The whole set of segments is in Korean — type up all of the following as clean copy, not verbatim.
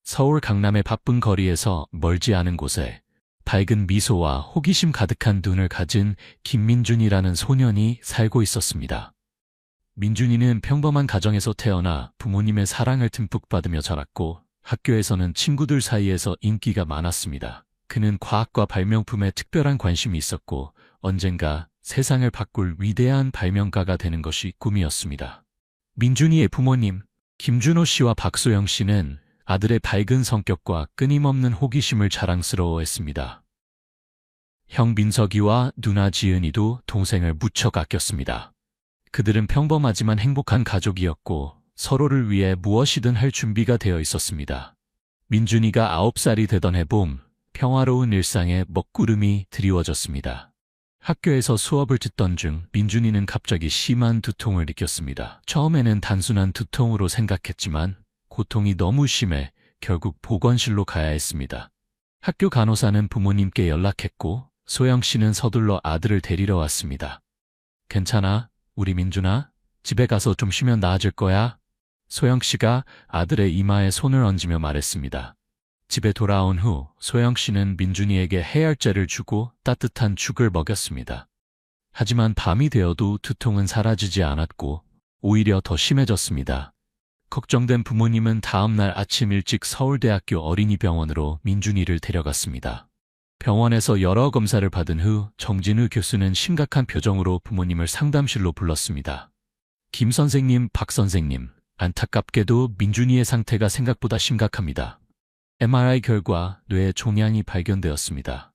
서울 강남의 바쁜 거리에서 멀지 않은 곳에 밝은 미소와 호기심 가득한 눈을 가진 김민준이라는 소년이 살고 있었습니다. 민준이는 평범한 가정에서 태어나 부모님의 사랑을 듬뿍 받으며 자랐고 학교에서는 친구들 사이에서 인기가 많았습니다. 그는 과학과 발명품에 특별한 관심이 있었고 언젠가 세상을 바꿀 위대한 발명가가 되는 것이 꿈이었습니다. 민준이의 부모님, 김준호 씨와 박소영 씨는 아들의 밝은 성격과 끊임없는 호기심을 자랑스러워했습니다. 형 민석이와 누나 지은이도 동생을 무척 아꼈습니다. 그들은 평범하지만 행복한 가족이었고 서로를 위해 무엇이든 할 준비가 되어 있었습니다. 민준이가 9살이 되던 해봄, 평화로운 일상에 먹구름이 드리워졌습니다. 학교에서 수업을 듣던 중 민준이는 갑자기 심한 두통을 느꼈습니다. 처음에는 단순한 두통으로 생각했지만 고통이 너무 심해 결국 보건실로 가야 했습니다. 학교 간호사는 부모님께 연락했고 소영 씨는 서둘러 아들을 데리러 왔습니다. 괜찮아, 우리 민준아? 집에 가서 좀 쉬면 나아질 거야? 소영 씨가 아들의 이마에 손을 얹으며 말했습니다. 집에 돌아온 후 소영 씨는 민준이에게 해열제를 주고 따뜻한 죽을 먹였습니다. 하지만 밤이 되어도 두통은 사라지지 않았고 오히려 더 심해졌습니다. 걱정된 부모님은 다음 날 아침 일찍 서울대학교 어린이병원으로 민준이를 데려갔습니다. 병원에서 여러 검사를 받은 후 정진우 교수는 심각한 표정으로 부모님을 상담실로 불렀습니다. 김 선생님, 박 선생님, 안타깝게도 민준이의 상태가 생각보다 심각합니다. MRI 결과 뇌에 종양이 발견되었습니다.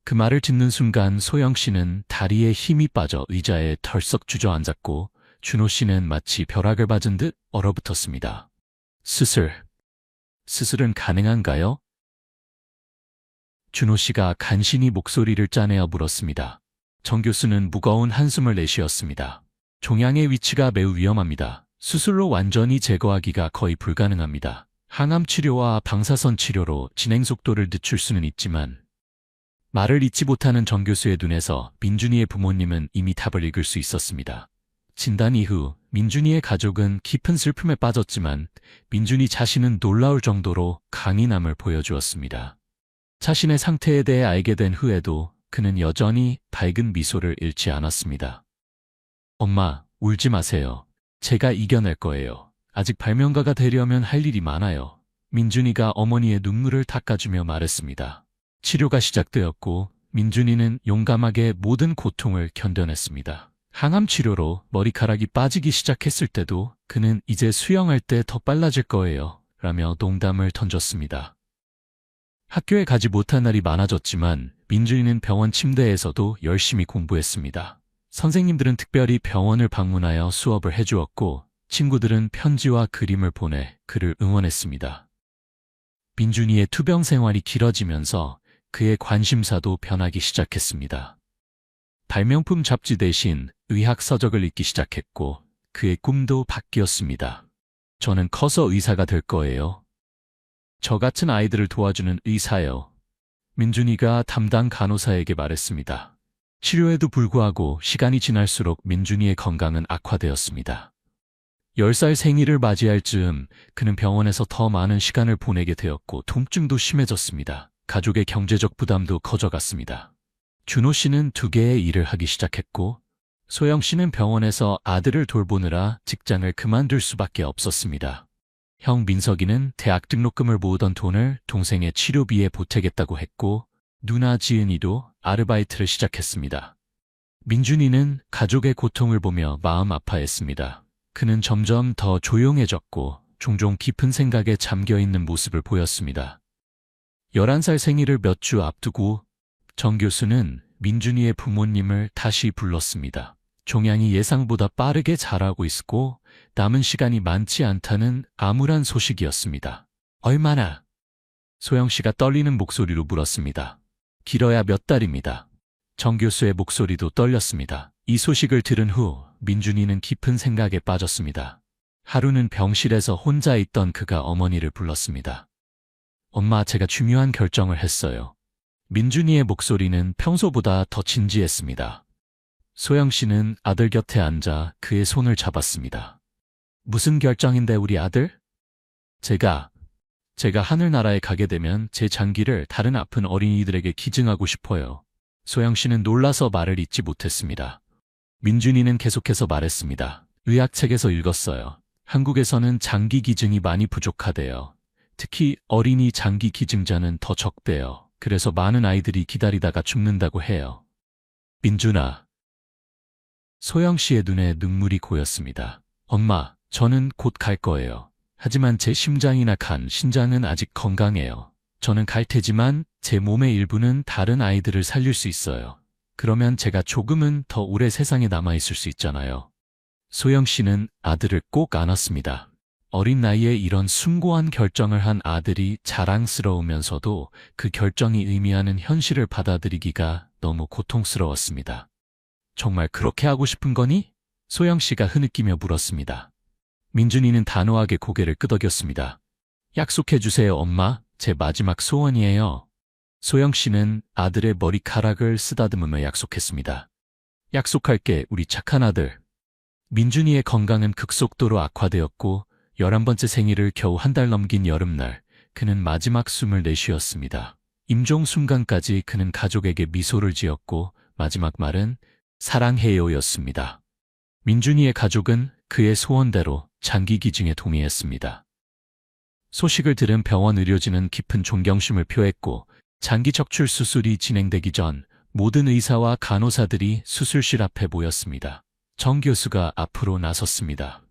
그 말을 듣는 순간 소영 씨는 다리에 힘이 빠져 의자에 덜썩 주저앉았고 준호 씨는 마치 벼락을 맞은 듯 얼어붙었습니다. 수술은 가능한가요? 준호 씨가 간신히 목소리를 짜내어 물었습니다. 정 교수는 무거운 한숨을 내쉬었습니다. 종양의 위치가 매우 위험합니다. 수술로 완전히 제거하기가 거의 불가능합니다. 항암 치료와 방사선 치료로 진행 속도를 늦출 수는 있지만 말을 잇지 못하는 정 교수의 눈에서 민준이의 부모님은 이미 답을 읽을 수 있었습니다. 진단 이후 민준이의 가족은 깊은 슬픔에 빠졌지만 민준이 자신은 놀라울 정도로 강인함을 보여주었습니다. 자신의 상태에 대해 알게 된 후에도 그는 여전히 밝은 미소를 잃지 않았습니다. 엄마, 울지 마세요. 제가 이겨낼 거예요. 아직 발명가가 되려면 할 일이 많아요. 민준이가 어머니의 눈물을 닦아주며 말했습니다. 치료가 시작되었고 민준이는 용감하게 모든 고통을 견뎌냈습니다. 항암 치료로 머리카락이 빠지기 시작했을 때도 그는 이제 수영할 때 더 빨라질 거예요. 라며 농담을 던졌습니다. 학교에 가지 못한 날이 많아졌지만 민준이는 병원 침대에서도 열심히 공부했습니다. 선생님들은 특별히 병원을 방문하여 수업을 해주었고 친구들은 편지와 그림을 보내 그를 응원했습니다. 민준이의 투병 생활이 길어지면서 그의 관심사도 변하기 시작했습니다. 발명품 잡지 대신 의학 서적을 읽기 시작했고 그의 꿈도 바뀌었습니다. 저는 커서 의사가 될 거예요. 저 같은 아이들을 도와주는 의사요. 민준이가 담당 간호사에게 말했습니다. 치료에도 불구하고 시간이 지날수록 민준이의 건강은 악화되었습니다. 10살 생일을 맞이할 즈음 그는 병원에서 더 많은 시간을 보내게 되었고 통증도 심해졌습니다. 가족의 경제적 부담도 커져갔습니다. 준호 씨는 2개의 일을 하기 시작했고 소영 씨는 병원에서 아들을 돌보느라 직장을 그만둘 수밖에 없었습니다. 형 민석이는 대학 등록금을 모으던 돈을 동생의 치료비에 보태겠다고 했고 누나 지은이도 아르바이트를 시작했습니다. 민준이는 가족의 고통을 보며 마음 아파했습니다. 그는 점점 더 조용해졌고 종종 깊은 생각에 잠겨있는 모습을 보였습니다. 11살 생일을 몇 주 앞두고 정 교수는 민준이의 부모님을 다시 불렀습니다. 종양이 예상보다 빠르게 자라고 있고 남은 시간이 많지 않다는 암울한 소식이었습니다. 얼마나? 소영 씨가 떨리는 목소리로 물었습니다. 길어야 몇 달입니다. 정 교수의 목소리도 떨렸습니다. 이 소식을 들은 후 민준이는 깊은 생각에 빠졌습니다. 하루는 병실에서 혼자 있던 그가 어머니를 불렀습니다. 엄마, 제가 중요한 결정을 했어요. 민준이의 목소리는 평소보다 더 진지했습니다. 소영 씨는 아들 곁에 앉아 그의 손을 잡았습니다. 무슨 결정인데 우리 아들? 제가 제가 하늘나라에 가게 되면 제 장기를 다른 아픈 어린이들에게 기증하고 싶어요. 소영 씨는 놀라서 말을 잇지 못했습니다. 민준이는 계속해서 말했습니다. 의학책에서 읽었어요. 한국에서는 장기 기증이 많이 부족하대요. 특히 어린이 장기 기증자는 더 적대요. 그래서 많은 아이들이 기다리다가 죽는다고 해요. 민준아. 소영 씨의 눈에 눈물이 고였습니다. 엄마, 저는 곧 갈 거예요. 하지만 제 심장이나 간, 신장은 아직 건강해요. 저는 갈 테지만 제 몸의 일부는 다른 아이들을 살릴 수 있어요. 그러면 제가 조금은 더 오래 세상에 남아있을 수 있잖아요. 소영 씨는 아들을 꼭 안았습니다. 어린 나이에 이런 숭고한 결정을 한 아들이 자랑스러우면서도 그 결정이 의미하는 현실을 받아들이기가 너무 고통스러웠습니다. 정말 그렇게 하고 싶은 거니? 소영 씨가 흐느끼며 물었습니다. 민준이는 단호하게 고개를 끄덕였습니다. 약속해주세요, 엄마. 제 마지막 소원이에요. 소영 씨는 아들의 머리카락을 쓰다듬으며 약속했습니다. 약속할게, 우리 착한 아들. 민준이의 건강은 급속도로 악화되었고 11번째 생일을 겨우 한 달 넘긴 여름날, 그는 마지막 숨을 내쉬었습니다. 임종 순간까지 그는 가족에게 미소를 지었고 마지막 말은 사랑해요였습니다. 민준이의 가족은 그의 소원대로 장기 기증에 동의했습니다. 소식을 들은 병원 의료진은 깊은 존경심을 표했고 장기 척출 수술이 진행되기 전 모든 의사와 간호사들이 수술실 앞에 모였습니다. 정 교수가 앞으로 나섰습니다.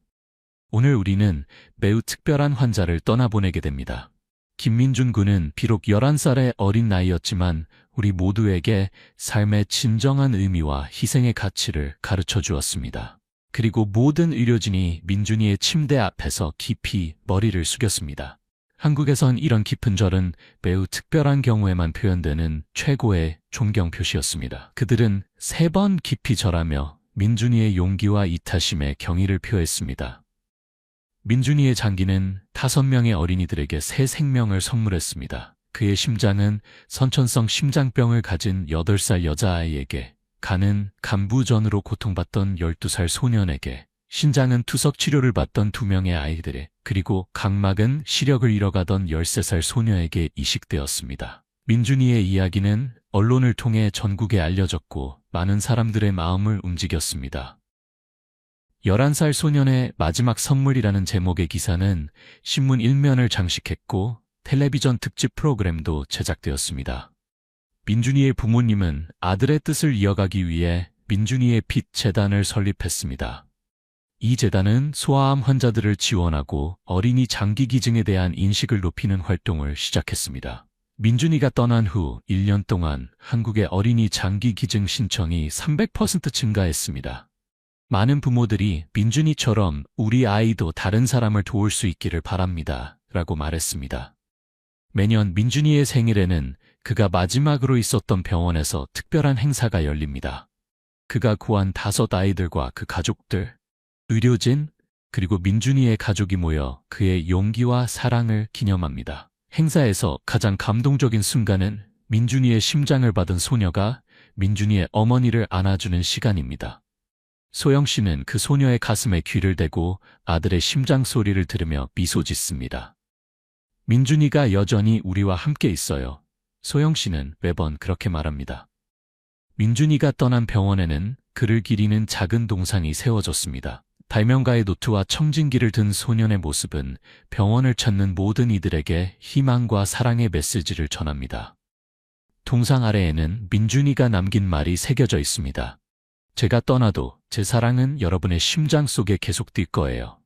오늘 우리는 매우 특별한 환자를 떠나보내게 됩니다. 김민준 군은 비록 11살의 어린 나이였지만 우리 모두에게 삶의 진정한 의미와 희생의 가치를 가르쳐 주었습니다. 그리고 모든 의료진이 민준이의 침대 앞에서 깊이 머리를 숙였습니다. 한국에선 이런 깊은 절은 매우 특별한 경우에만 표현되는 최고의 존경 표시였습니다. 그들은 3번 깊이 절하며 민준이의 용기와 이타심에 경의를 표했습니다. 민준이의 장기는 5명의 어린이들에게 새 생명을 선물했습니다. 그의 심장은 선천성 심장병을 가진 8살 여자아이에게, 간은 간부전으로 고통받던 12살 소년에게, 신장은 투석 치료를 받던 2명의 아이들에, 그리고 각막은 시력을 잃어가던 13살 소녀에게 이식되었습니다. 민준이의 이야기는 언론을 통해 전국에 알려졌고 많은 사람들의 마음을 움직였습니다. 11살 소년의 마지막 선물이라는 제목의 기사는 신문 1면을 장식했고 텔레비전 특집 프로그램도 제작되었습니다. 민준이의 부모님은 아들의 뜻을 이어가기 위해 민준이의 빛 재단을 설립했습니다. 이 재단은 소아암 환자들을 지원하고 어린이 장기 기증에 대한 인식을 높이는 활동을 시작했습니다. 민준이가 떠난 후 1년 동안 한국의 어린이 장기 기증 신청이 300% 증가했습니다. 많은 부모들이 민준이처럼 우리 아이도 다른 사람을 도울 수 있기를 바랍니다. 라고 말했습니다. 매년 민준이의 생일에는 그가 마지막으로 있었던 병원에서 특별한 행사가 열립니다. 그가 구한 5 아이들과 그 가족들, 의료진, 그리고 민준이의 가족이 모여 그의 용기와 사랑을 기념합니다. 행사에서 가장 감동적인 순간은 민준이의 심장을 받은 소녀가 민준이의 어머니를 안아주는 시간입니다. 소영 씨는 그 소녀의 가슴에 귀를 대고 아들의 심장 소리를 들으며 미소 짓습니다. 민준이가 여전히 우리와 함께 있어요. 소영 씨는 매번 그렇게 말합니다. 민준이가 떠난 병원에는 그를 기리는 작은 동상이 세워졌습니다. 발명가의 노트와 청진기를 든 소년의 모습은 병원을 찾는 모든 이들에게 희망과 사랑의 메시지를 전합니다. 동상 아래에는 민준이가 남긴 말이 새겨져 있습니다. 제가 떠나도 제 사랑은 여러분의 심장 속에 계속 뛸 거예요.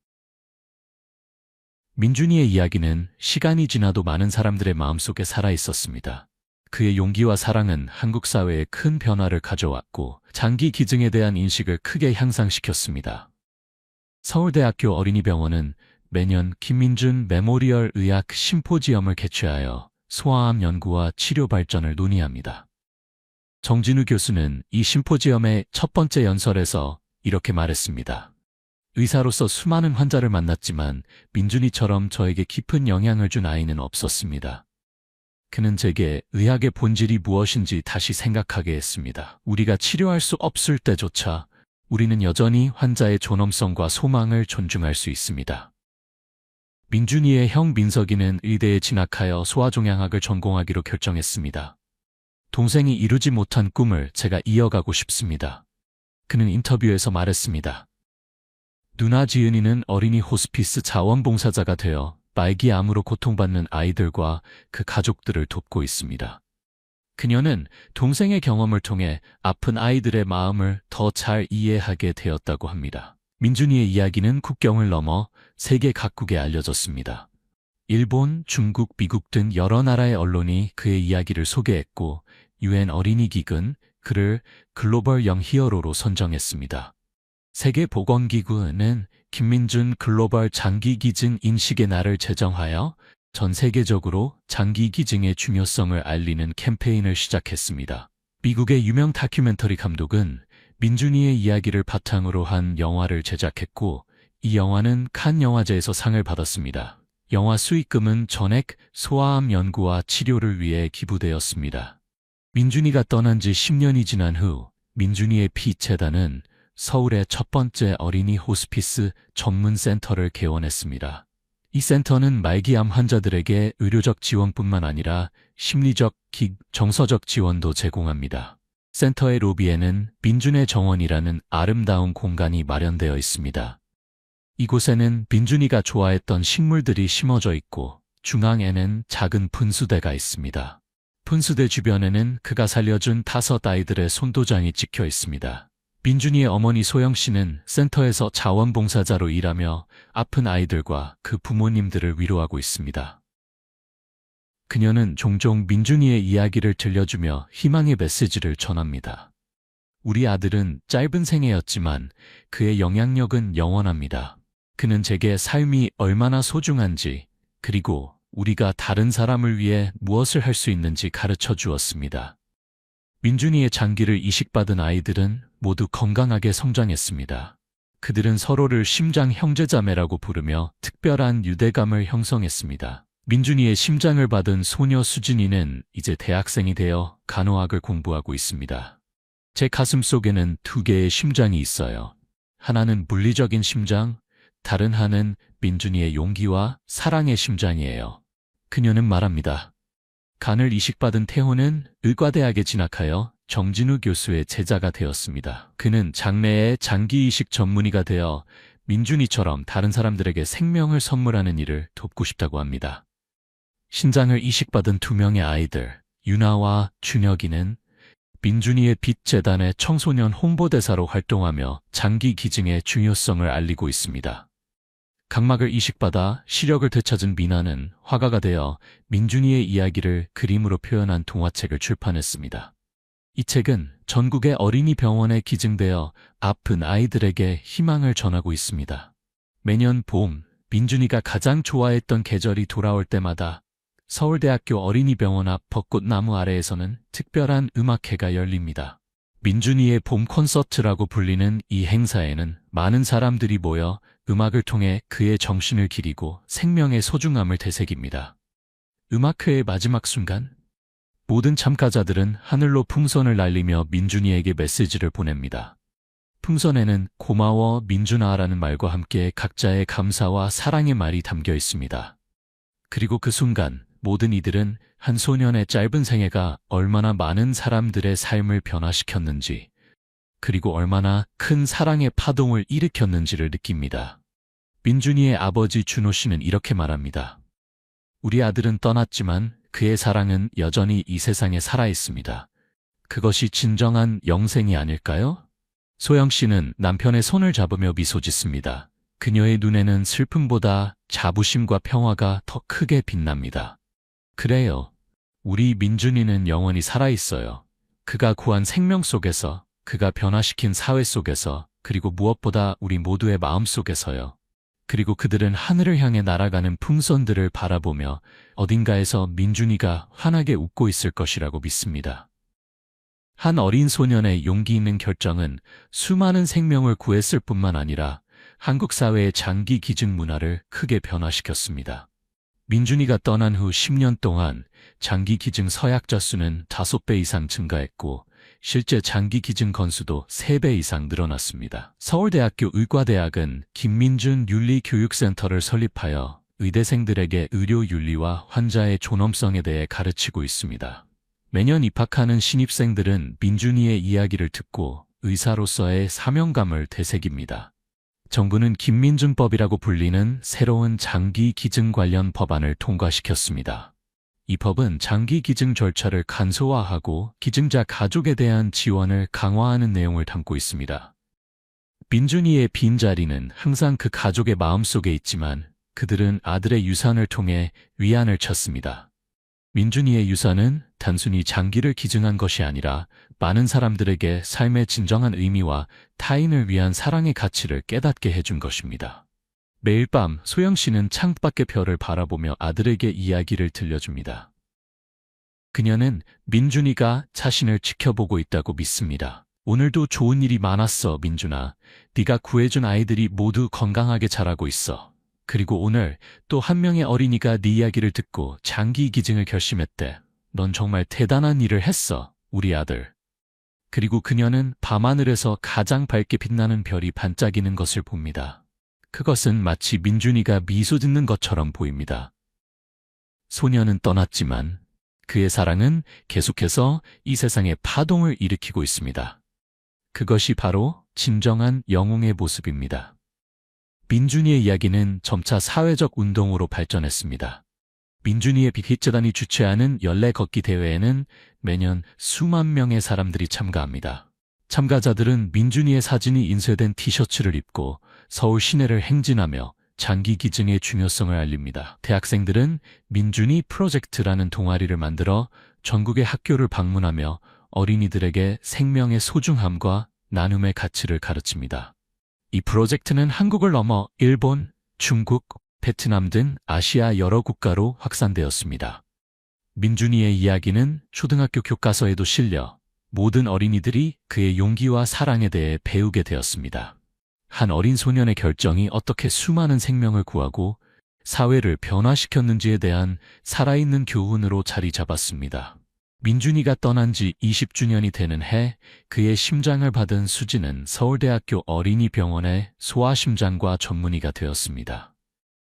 민준이의 이야기는 시간이 지나도 많은 사람들의 마음속에 살아있었습니다. 그의 용기와 사랑은 한국 사회에 큰 변화를 가져왔고 장기 기증에 대한 인식을 크게 향상시켰습니다. 서울대학교 어린이병원은 매년 김민준 메모리얼 의학 심포지엄을 개최하여 소아암 연구와 치료 발전을 논의합니다. 정진우 교수는 이 심포지엄의 첫 번째 연설에서 이렇게 말했습니다. 의사로서 수많은 환자를 만났지만 민준이처럼 저에게 깊은 영향을 준 아이는 없었습니다. 그는 제게 의학의 본질이 무엇인지 다시 생각하게 했습니다. 우리가 치료할 수 없을 때조차 우리는 여전히 환자의 존엄성과 소망을 존중할 수 있습니다. 민준이의 형 민석이는 의대에 진학하여 소아종양학을 전공하기로 결정했습니다. 동생이 이루지 못한 꿈을 제가 이어가고 싶습니다. 그는 인터뷰에서 말했습니다. 누나 지은이는 어린이 호스피스 자원봉사자가 되어 말기암으로 고통받는 아이들과 그 가족들을 돕고 있습니다. 그녀는 동생의 경험을 통해 아픈 아이들의 마음을 더 잘 이해하게 되었다고 합니다. 민준이의 이야기는 국경을 넘어 세계 각국에 알려졌습니다. 일본, 중국, 미국 등 여러 나라의 언론이 그의 이야기를 소개했고 UN 어린이 기구는 그를 글로벌 영 히어로로 선정했습니다. 세계보건기구는 김민준 글로벌 장기기증 인식의 날을 제정하여 전 세계적으로 장기기증의 중요성을 알리는 캠페인을 시작했습니다. 미국의 유명 다큐멘터리 감독은 민준이의 이야기를 바탕으로 한 영화를 제작했고 이 영화는 칸 영화제에서 상을 받았습니다. 영화 수익금은 전액 소아암 연구와 치료를 위해 기부되었습니다. 민준이가 떠난 지 10년이 지난 후 민준이의 피재단은 서울의 첫 번째 어린이 호스피스 전문 센터를 개원했습니다. 이 센터는 말기암 환자들에게 의료적 지원뿐만 아니라 심리적, 정서적 지원도 제공합니다. 센터의 로비에는 민준의 정원이라는 아름다운 공간이 마련되어 있습니다. 이곳에는 민준이가 좋아했던 식물들이 심어져 있고 중앙에는 작은 분수대가 있습니다. 분수대 주변에는 그가 살려준 5 아이들의 손도장이 찍혀 있습니다. 민준이의 어머니 소영 씨는 센터에서 자원봉사자로 일하며 아픈 아이들과 그 부모님들을 위로하고 있습니다. 그녀는 종종 민준이의 이야기를 들려주며 희망의 메시지를 전합니다. 우리 아들은 짧은 생애였지만 그의 영향력은 영원합니다. 그는 제게 삶이 얼마나 소중한지 그리고 우리가 다른 사람을 위해 무엇을 할 수 있는지 가르쳐 주었습니다. 민준이의 장기를 이식받은 아이들은 모두 건강하게 성장했습니다. 그들은 서로를 심장 형제자매라고 부르며 특별한 유대감을 형성했습니다. 민준이의 심장을 받은 소녀 수진이는 이제 대학생이 되어 간호학을 공부하고 있습니다. 제 가슴 속에는 2개의 심장이 있어요. 하나는 물리적인 심장, 다른 하나는 민준이의 용기와 사랑의 심장이에요. 그녀는 말합니다. 간을 이식받은 태호는 의과대학에 진학하여 정진우 교수의 제자가 되었습니다. 그는 장래의 장기 이식 전문의가 되어 민준이처럼 다른 사람들에게 생명을 선물하는 일을 돕고 싶다고 합니다. 신장을 이식받은 2명의 아이들, 유나와 준혁이는 민준이의 빛 재단의 청소년 홍보대사로 활동하며 장기 기증의 중요성을 알리고 있습니다. 각막을 이식받아 시력을 되찾은 미나는 화가가 되어 민준이의 이야기를 그림으로 표현한 동화책을 출판했습니다. 이 책은 전국의 어린이 병원에 기증되어 아픈 아이들에게 희망을 전하고 있습니다. 매년 봄, 민준이가 가장 좋아했던 계절이 돌아올 때마다 서울대학교 어린이병원 앞 벚꽃나무 아래에서는 특별한 음악회가 열립니다. 민준이의 봄 콘서트라고 불리는 이 행사에는 많은 사람들이 모여 음악을 통해 그의 정신을 기리고 생명의 소중함을 되새깁니다. 음악회의 마지막 순간, 모든 참가자들은 하늘로 풍선을 날리며 민준이에게 메시지를 보냅니다. 풍선에는 고마워 민준아라는 말과 함께 각자의 감사와 사랑의 말이 담겨 있습니다. 그리고 그 순간 모든 이들은 한 소년의 짧은 생애가 얼마나 많은 사람들의 삶을 변화시켰는지, 그리고 얼마나 큰 사랑의 파동을 일으켰는지를 느낍니다. 민준이의 아버지 준호 씨는 이렇게 말합니다. 우리 아들은 떠났지만 그의 사랑은 여전히 이 세상에 살아있습니다. 그것이 진정한 영생이 아닐까요? 소영 씨는 남편의 손을 잡으며 미소 짓습니다. 그녀의 눈에는 슬픔보다 자부심과 평화가 더 크게 빛납니다. 그래요. 우리 민준이는 영원히 살아있어요. 그가 구한 생명 속에서, 그가 변화시킨 사회 속에서, 그리고 무엇보다 우리 모두의 마음 속에서요. 그리고 그들은 하늘을 향해 날아가는 풍선들을 바라보며 어딘가에서 민준이가 환하게 웃고 있을 것이라고 믿습니다. 한 어린 소년의 용기 있는 결정은 수많은 생명을 구했을 뿐만 아니라 한국 사회의 장기 기증 문화를 크게 변화시켰습니다. 민준이가 떠난 후 10년 동안 장기 기증 서약자 수는 5배 이상 증가했고 실제 장기 기증 건수도 3배 이상 늘어났습니다. 서울대학교 의과대학은 김민준 윤리교육센터를 설립하여 의대생들에게 의료 윤리와 환자의 존엄성에 대해 가르치고 있습니다. 매년 입학하는 신입생들은 민준이의 이야기를 듣고 의사로서의 사명감을 되새깁니다. 정부는 김민준법이라고 불리는 새로운 장기 기증 관련 법안을 통과시켰습니다. 이 법은 장기 기증 절차를 간소화하고 기증자 가족에 대한 지원을 강화하는 내용을 담고 있습니다. 민준이의 빈자리는 항상 그 가족의 마음속에 있지만 그들은 아들의 유산을 통해 위안을 찾습니다. 민준이의 유산은 단순히 장기를 기증한 것이 아니라 많은 사람들에게 삶의 진정한 의미와 타인을 위한 사랑의 가치를 깨닫게 해준 것입니다. 매일 밤 소영 씨는 창밖의 별을 바라보며 아들에게 이야기를 들려줍니다. 그녀는 민준이가 자신을 지켜보고 있다고 믿습니다. 오늘도 좋은 일이 많았어, 민준아. 네가 구해준 아이들이 모두 건강하게 자라고 있어. 그리고 오늘 또 한 명의 어린이가 네 이야기를 듣고 장기 기증을 결심했대. 넌 정말 대단한 일을 했어, 우리 아들. 그리고 그녀는 밤하늘에서 가장 밝게 빛나는 별이 반짝이는 것을 봅니다. 그것은 마치 민준이가 미소 짓는 것처럼 보입니다. 소녀는 떠났지만 그의 사랑은 계속해서 이 세상에 파동을 일으키고 있습니다. 그것이 바로 진정한 영웅의 모습입니다. 민준이의 이야기는 점차 사회적 운동으로 발전했습니다. 민준이의 빛재단이 주최하는 연례 걷기 대회에는 매년 수만 명의 사람들이 참가합니다. 참가자들은 민준이의 사진이 인쇄된 티셔츠를 입고 서울 시내를 행진하며 장기 기증의 중요성을 알립니다. 대학생들은 민준이 프로젝트라는 동아리를 만들어 전국의 학교를 방문하며 어린이들에게 생명의 소중함과 나눔의 가치를 가르칩니다. 이 프로젝트는 한국을 넘어 일본, 중국, 베트남 등 아시아 여러 국가로 확산되었습니다. 민준이의 이야기는 초등학교 교과서에도 실려 모든 어린이들이 그의 용기와 사랑에 대해 배우게 되었습니다. 한 어린 소년의 결정이 어떻게 수많은 생명을 구하고 사회를 변화시켰는지에 대한 살아있는 교훈으로 자리 잡았습니다. 민준이가 떠난 지 20주년이 되는 해 그의 심장을 받은 수지는 서울대학교 어린이병원의 소아심장과 전문의가 되었습니다.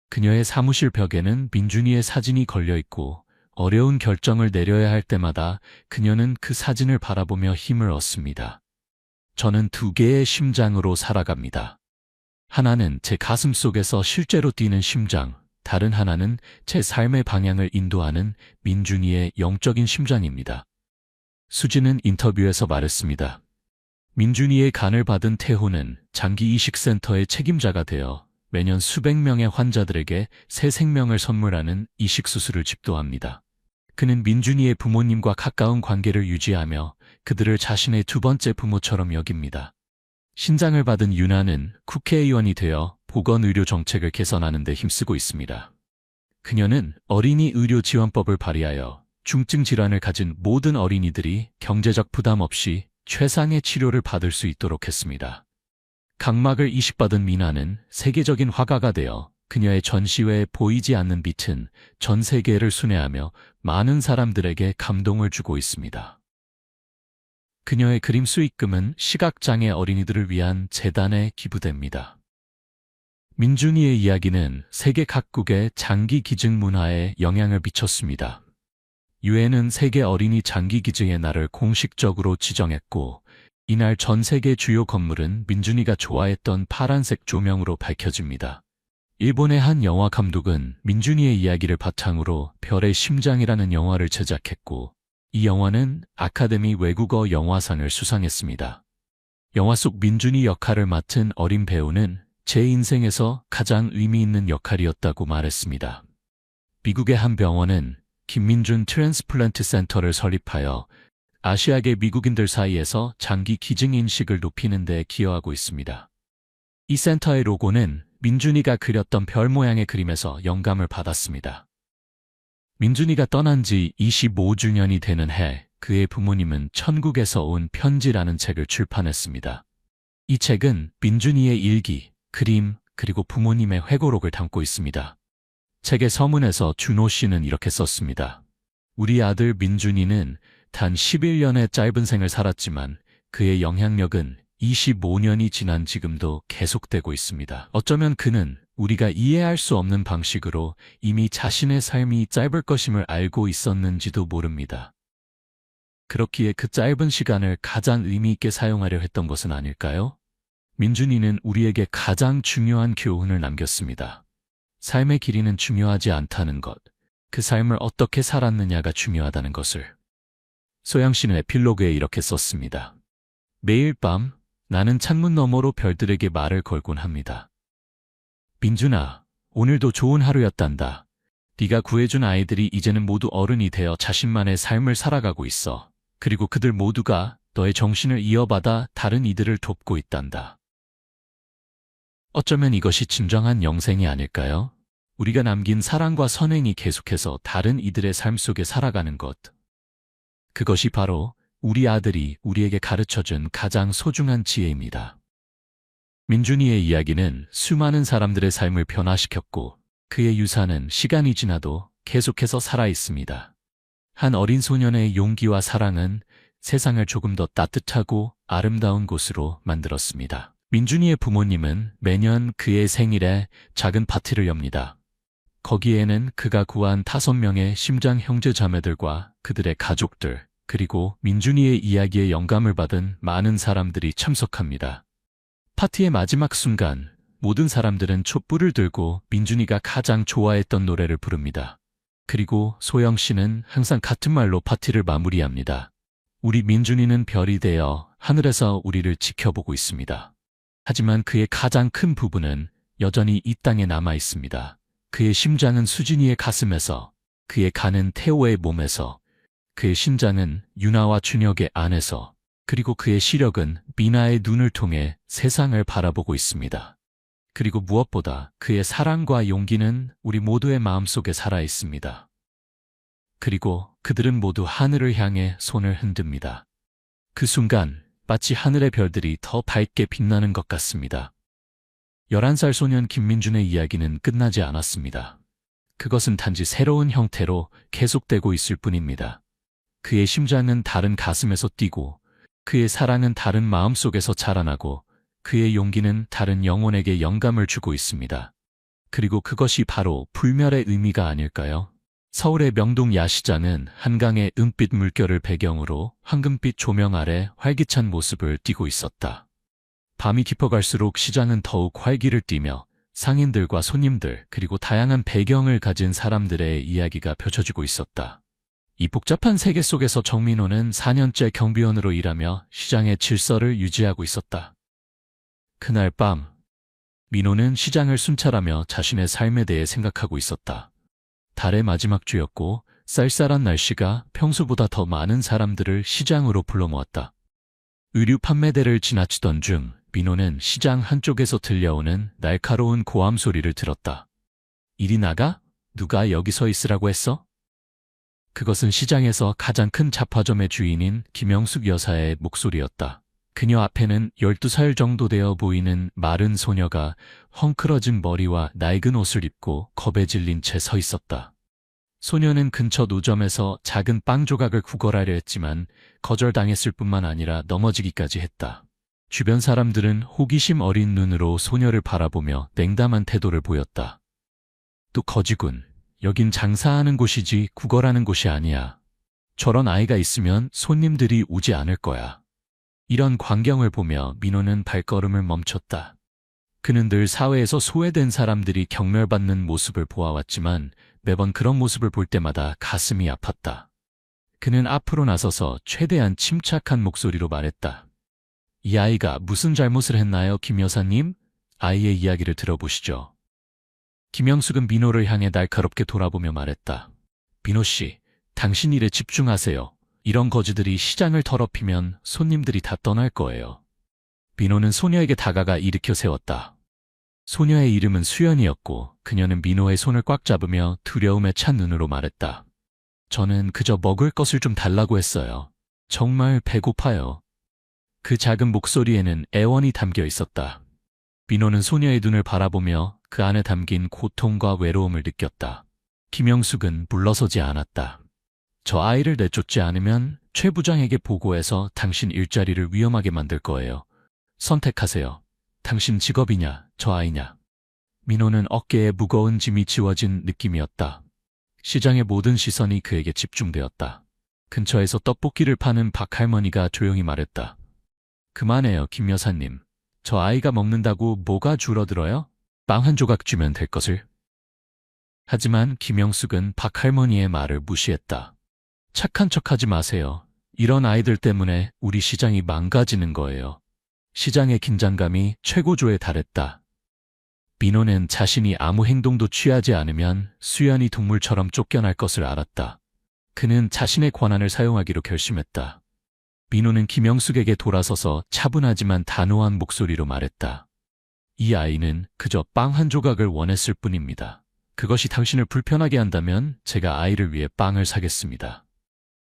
그녀의 사무실 벽에는 민준이의 사진이 걸려 있고 어려운 결정을 내려야 할 때마다 그녀는 그 사진을 바라보며 힘을 얻습니다. 저는 2개의 심장으로 살아갑니다. 하나는 제 가슴 속에서 실제로 뛰는 심장, 다른 하나는 제 삶의 방향을 인도하는 민준이의 영적인 심장입니다. 수지는 인터뷰에서 말했습니다. 민준이의 간을 받은 태호는 장기 이식센터의 책임자가 되어 매년 수백 명의 환자들에게 새 생명을 선물하는 이식수술을 집도합니다. 그는 민준이의 부모님과 가까운 관계를 유지하며 그들을 자신의 2번째 부모처럼 여깁니다. 신장을 받은 유나는 국회의원이 되어 보건의료 정책을 개선하는 데 힘쓰고 있습니다. 그녀는 어린이 의료 지원법을 발의하여 중증 질환을 가진 모든 어린이들이 경제적 부담 없이 최상의 치료를 받을 수 있도록 했습니다. 각막을 이식받은 미나는 세계적인 화가가 되어 그녀의 전시회에 보이지 않는 빛은 전 세계를 순회하며 많은 사람들에게 감동을 주고 있습니다. 그녀의 그림 수익금은 시각장애 어린이들을 위한 재단에 기부됩니다. 민준이의 이야기는 세계 각국의 장기 기증 문화에 영향을 미쳤습니다. 유엔은 세계 어린이 장기 기증의 날을 공식적으로 지정했고 이날 전 세계 주요 건물은 민준이가 좋아했던 파란색 조명으로 밝혀집니다. 일본의 한 영화 감독은 민준이의 이야기를 바탕으로 별의 심장이라는 영화를 제작했고 이 영화는 아카데미 외국어 영화상을 수상했습니다. 영화 속 민준이 역할을 맡은 어린 배우는 제 인생에서 가장 의미 있는 역할이었다고 말했습니다. 미국의 한 병원은 김민준 트랜스플란트 센터를 설립하여 아시아계 미국인들 사이에서 장기 기증 인식을 높이는 데 기여하고 있습니다. 이 센터의 로고는 민준이가 그렸던 별 모양의 그림에서 영감을 받았습니다. 민준이가 떠난 지 25주년이 되는 해 그의 부모님은 천국에서 온 편지라는 책을 출판했습니다. 이 책은 민준이의 일기, 그림, 그리고 부모님의 회고록을 담고 있습니다. 책의 서문에서 준호 씨는 이렇게 썼습니다. 우리 아들 민준이는 단 11년의 짧은 생을 살았지만 그의 영향력은 25년이 지난 지금도 계속되고 있습니다. 어쩌면 그는 우리가 이해할 수 없는 방식으로 이미 자신의 삶이 짧을 것임을 알고 있었는지도 모릅니다. 그렇기에 그 짧은 시간을 가장 의미 있게 사용하려 했던 것은 아닐까요? 민준이는 우리에게 가장 중요한 교훈을 남겼습니다. 삶의 길이는 중요하지 않다는 것, 그 삶을 어떻게 살았느냐가 중요하다는 것을. 소영 씨는 에필로그에 이렇게 썼습니다. 매일 밤 나는 창문 너머로 별들에게 말을 걸곤 합니다. 민준아, 오늘도 좋은 하루였단다. 네가 구해준 아이들이 이제는 모두 어른이 되어 자신만의 삶을 살아가고 있어. 그리고 그들 모두가 너의 정신을 이어받아 다른 이들을 돕고 있단다. 어쩌면 이것이 진정한 영생이 아닐까요? 우리가 남긴 사랑과 선행이 계속해서 다른 이들의 삶 속에 살아가는 것. 그것이 바로 우리 아들이 우리에게 가르쳐준 가장 소중한 지혜입니다. 민준이의 이야기는 수많은 사람들의 삶을 변화시켰고 그의 유산은 시간이 지나도 계속해서 살아있습니다. 한 어린 소년의 용기와 사랑은 세상을 조금 더 따뜻하고 아름다운 곳으로 만들었습니다. 민준이의 부모님은 매년 그의 생일에 작은 파티를 엽니다. 거기에는 그가 구한 5명의 심장 형제 자매들과 그들의 가족들, 그리고 민준이의 이야기에 영감을 받은 많은 사람들이 참석합니다. 파티의 마지막 순간 모든 사람들은 촛불을 들고 민준이가 가장 좋아했던 노래를 부릅니다. 그리고 소영 씨는 항상 같은 말로 파티를 마무리합니다. 우리 민준이는 별이 되어 하늘에서 우리를 지켜보고 있습니다. 하지만 그의 가장 큰 부분은 여전히 이 땅에 남아 있습니다. 그의 심장은 수진이의 가슴에서, 그의 간은 태호의 몸에서, 그의 심장은 유나와 준혁의 안에서, 그리고 그의 시력은 미나의 눈을 통해 세상을 바라보고 있습니다. 그리고 무엇보다 그의 사랑과 용기는 우리 모두의 마음속에 살아 있습니다. 그리고 그들은 모두 하늘을 향해 손을 흔듭니다. 그 순간 마치 하늘의 별들이 더 밝게 빛나는 것 같습니다. 11살 소년 김민준의 이야기는 끝나지 않았습니다. 그것은 단지 새로운 형태로 계속되고 있을 뿐입니다. 그의 심장은 다른 가슴에서 뛰고, 그의 사랑은 다른 마음속에서 자라나고, 그의 용기는 다른 영혼에게 영감을 주고 있습니다. 그리고 그것이 바로 불멸의 의미가 아닐까요? 서울의 명동 야시장은 한강의 은빛 물결을 배경으로 황금빛 조명 아래 활기찬 모습을 띠고 있었다. 밤이 깊어갈수록 시장은 더욱 활기를 띠며 상인들과 손님들 그리고 다양한 배경을 가진 사람들의 이야기가 펼쳐지고 있었다. 이 복잡한 세계 속에서 정민호는 4년째 경비원으로 일하며 시장의 질서를 유지하고 있었다. 그날 밤, 민호는 시장을 순찰하며 자신의 삶에 대해 생각하고 있었다. 달의 마지막 주였고 쌀쌀한 날씨가 평소보다 더 많은 사람들을 시장으로 불러 모았다. 의류 판매대를 지나치던 중 민호는 시장 한쪽에서 들려오는 날카로운 고함 소리를 들었다. 이리 나가? 누가 여기 서 있으라고 했어? 그것은 시장에서 가장 큰 잡화점의 주인인 김영숙 여사의 목소리였다. 그녀 앞에는 12살 정도 되어 보이는 마른 소녀가 헝클어진 머리와 낡은 옷을 입고 겁에 질린 채 서 있었다. 소녀는 근처 노점에서 작은 빵 조각을 구걸하려 했지만 거절당했을 뿐만 아니라 넘어지기까지 했다. 주변 사람들은 호기심 어린 눈으로 소녀를 바라보며 냉담한 태도를 보였다. 또 거지군, 여긴 장사하는 곳이지 구걸하는 곳이 아니야. 저런 아이가 있으면 손님들이 오지 않을 거야. 이런 광경을 보며 민호는 발걸음을 멈췄다. 그는 늘 사회에서 소외된 사람들이 경멸받는 모습을 보아왔지만 매번 그런 모습을 볼 때마다 가슴이 아팠다. 그는 앞으로 나서서 최대한 침착한 목소리로 말했다. 이 아이가 무슨 잘못을 했나요, 김 여사님? 아이의 이야기를 들어보시죠. 김영숙은 민호를 향해 날카롭게 돌아보며 말했다. 민호 씨, 당신 일에 집중하세요. 이런 거지들이 시장을 더럽히면 손님들이 다 떠날 거예요. 민호는 소녀에게 다가가 일으켜 세웠다. 소녀의 이름은 수연이었고 그녀는 민호의 손을 꽉 잡으며 두려움에 찬 눈으로 말했다. 저는 그저 먹을 것을 좀 달라고 했어요. 정말 배고파요. 그 작은 목소리에는 애원이 담겨 있었다. 민호는 소녀의 눈을 바라보며 그 안에 담긴 고통과 외로움을 느꼈다. 김영숙은 물러서지 않았다. 저 아이를 내쫓지 않으면 최 부장에게 보고해서 당신 일자리를 위험하게 만들 거예요. 선택하세요. 당신 직업이냐, 저 아이냐. 민호는 어깨에 무거운 짐이 지워진 느낌이었다. 시장의 모든 시선이 그에게 집중되었다. 근처에서 떡볶이를 파는 박할머니가 조용히 말했다. 그만해요, 김 여사님. 저 아이가 먹는다고 뭐가 줄어들어요? 빵 한 조각 주면 될 것을. 하지만 김영숙은 박할머니의 말을 무시했다. 착한 척하지 마세요. 이런 아이들 때문에 우리 시장이 망가지는 거예요. 시장의 긴장감이 최고조에 달했다. 민호는 자신이 아무 행동도 취하지 않으면 수연이 동물처럼 쫓겨날 것을 알았다. 그는 자신의 권한을 사용하기로 결심했다. 민호는 김영숙에게 돌아서서 차분하지만 단호한 목소리로 말했다. 이 아이는 그저 빵 한 조각을 원했을 뿐입니다. 그것이 당신을 불편하게 한다면 제가 아이를 위해 빵을 사겠습니다.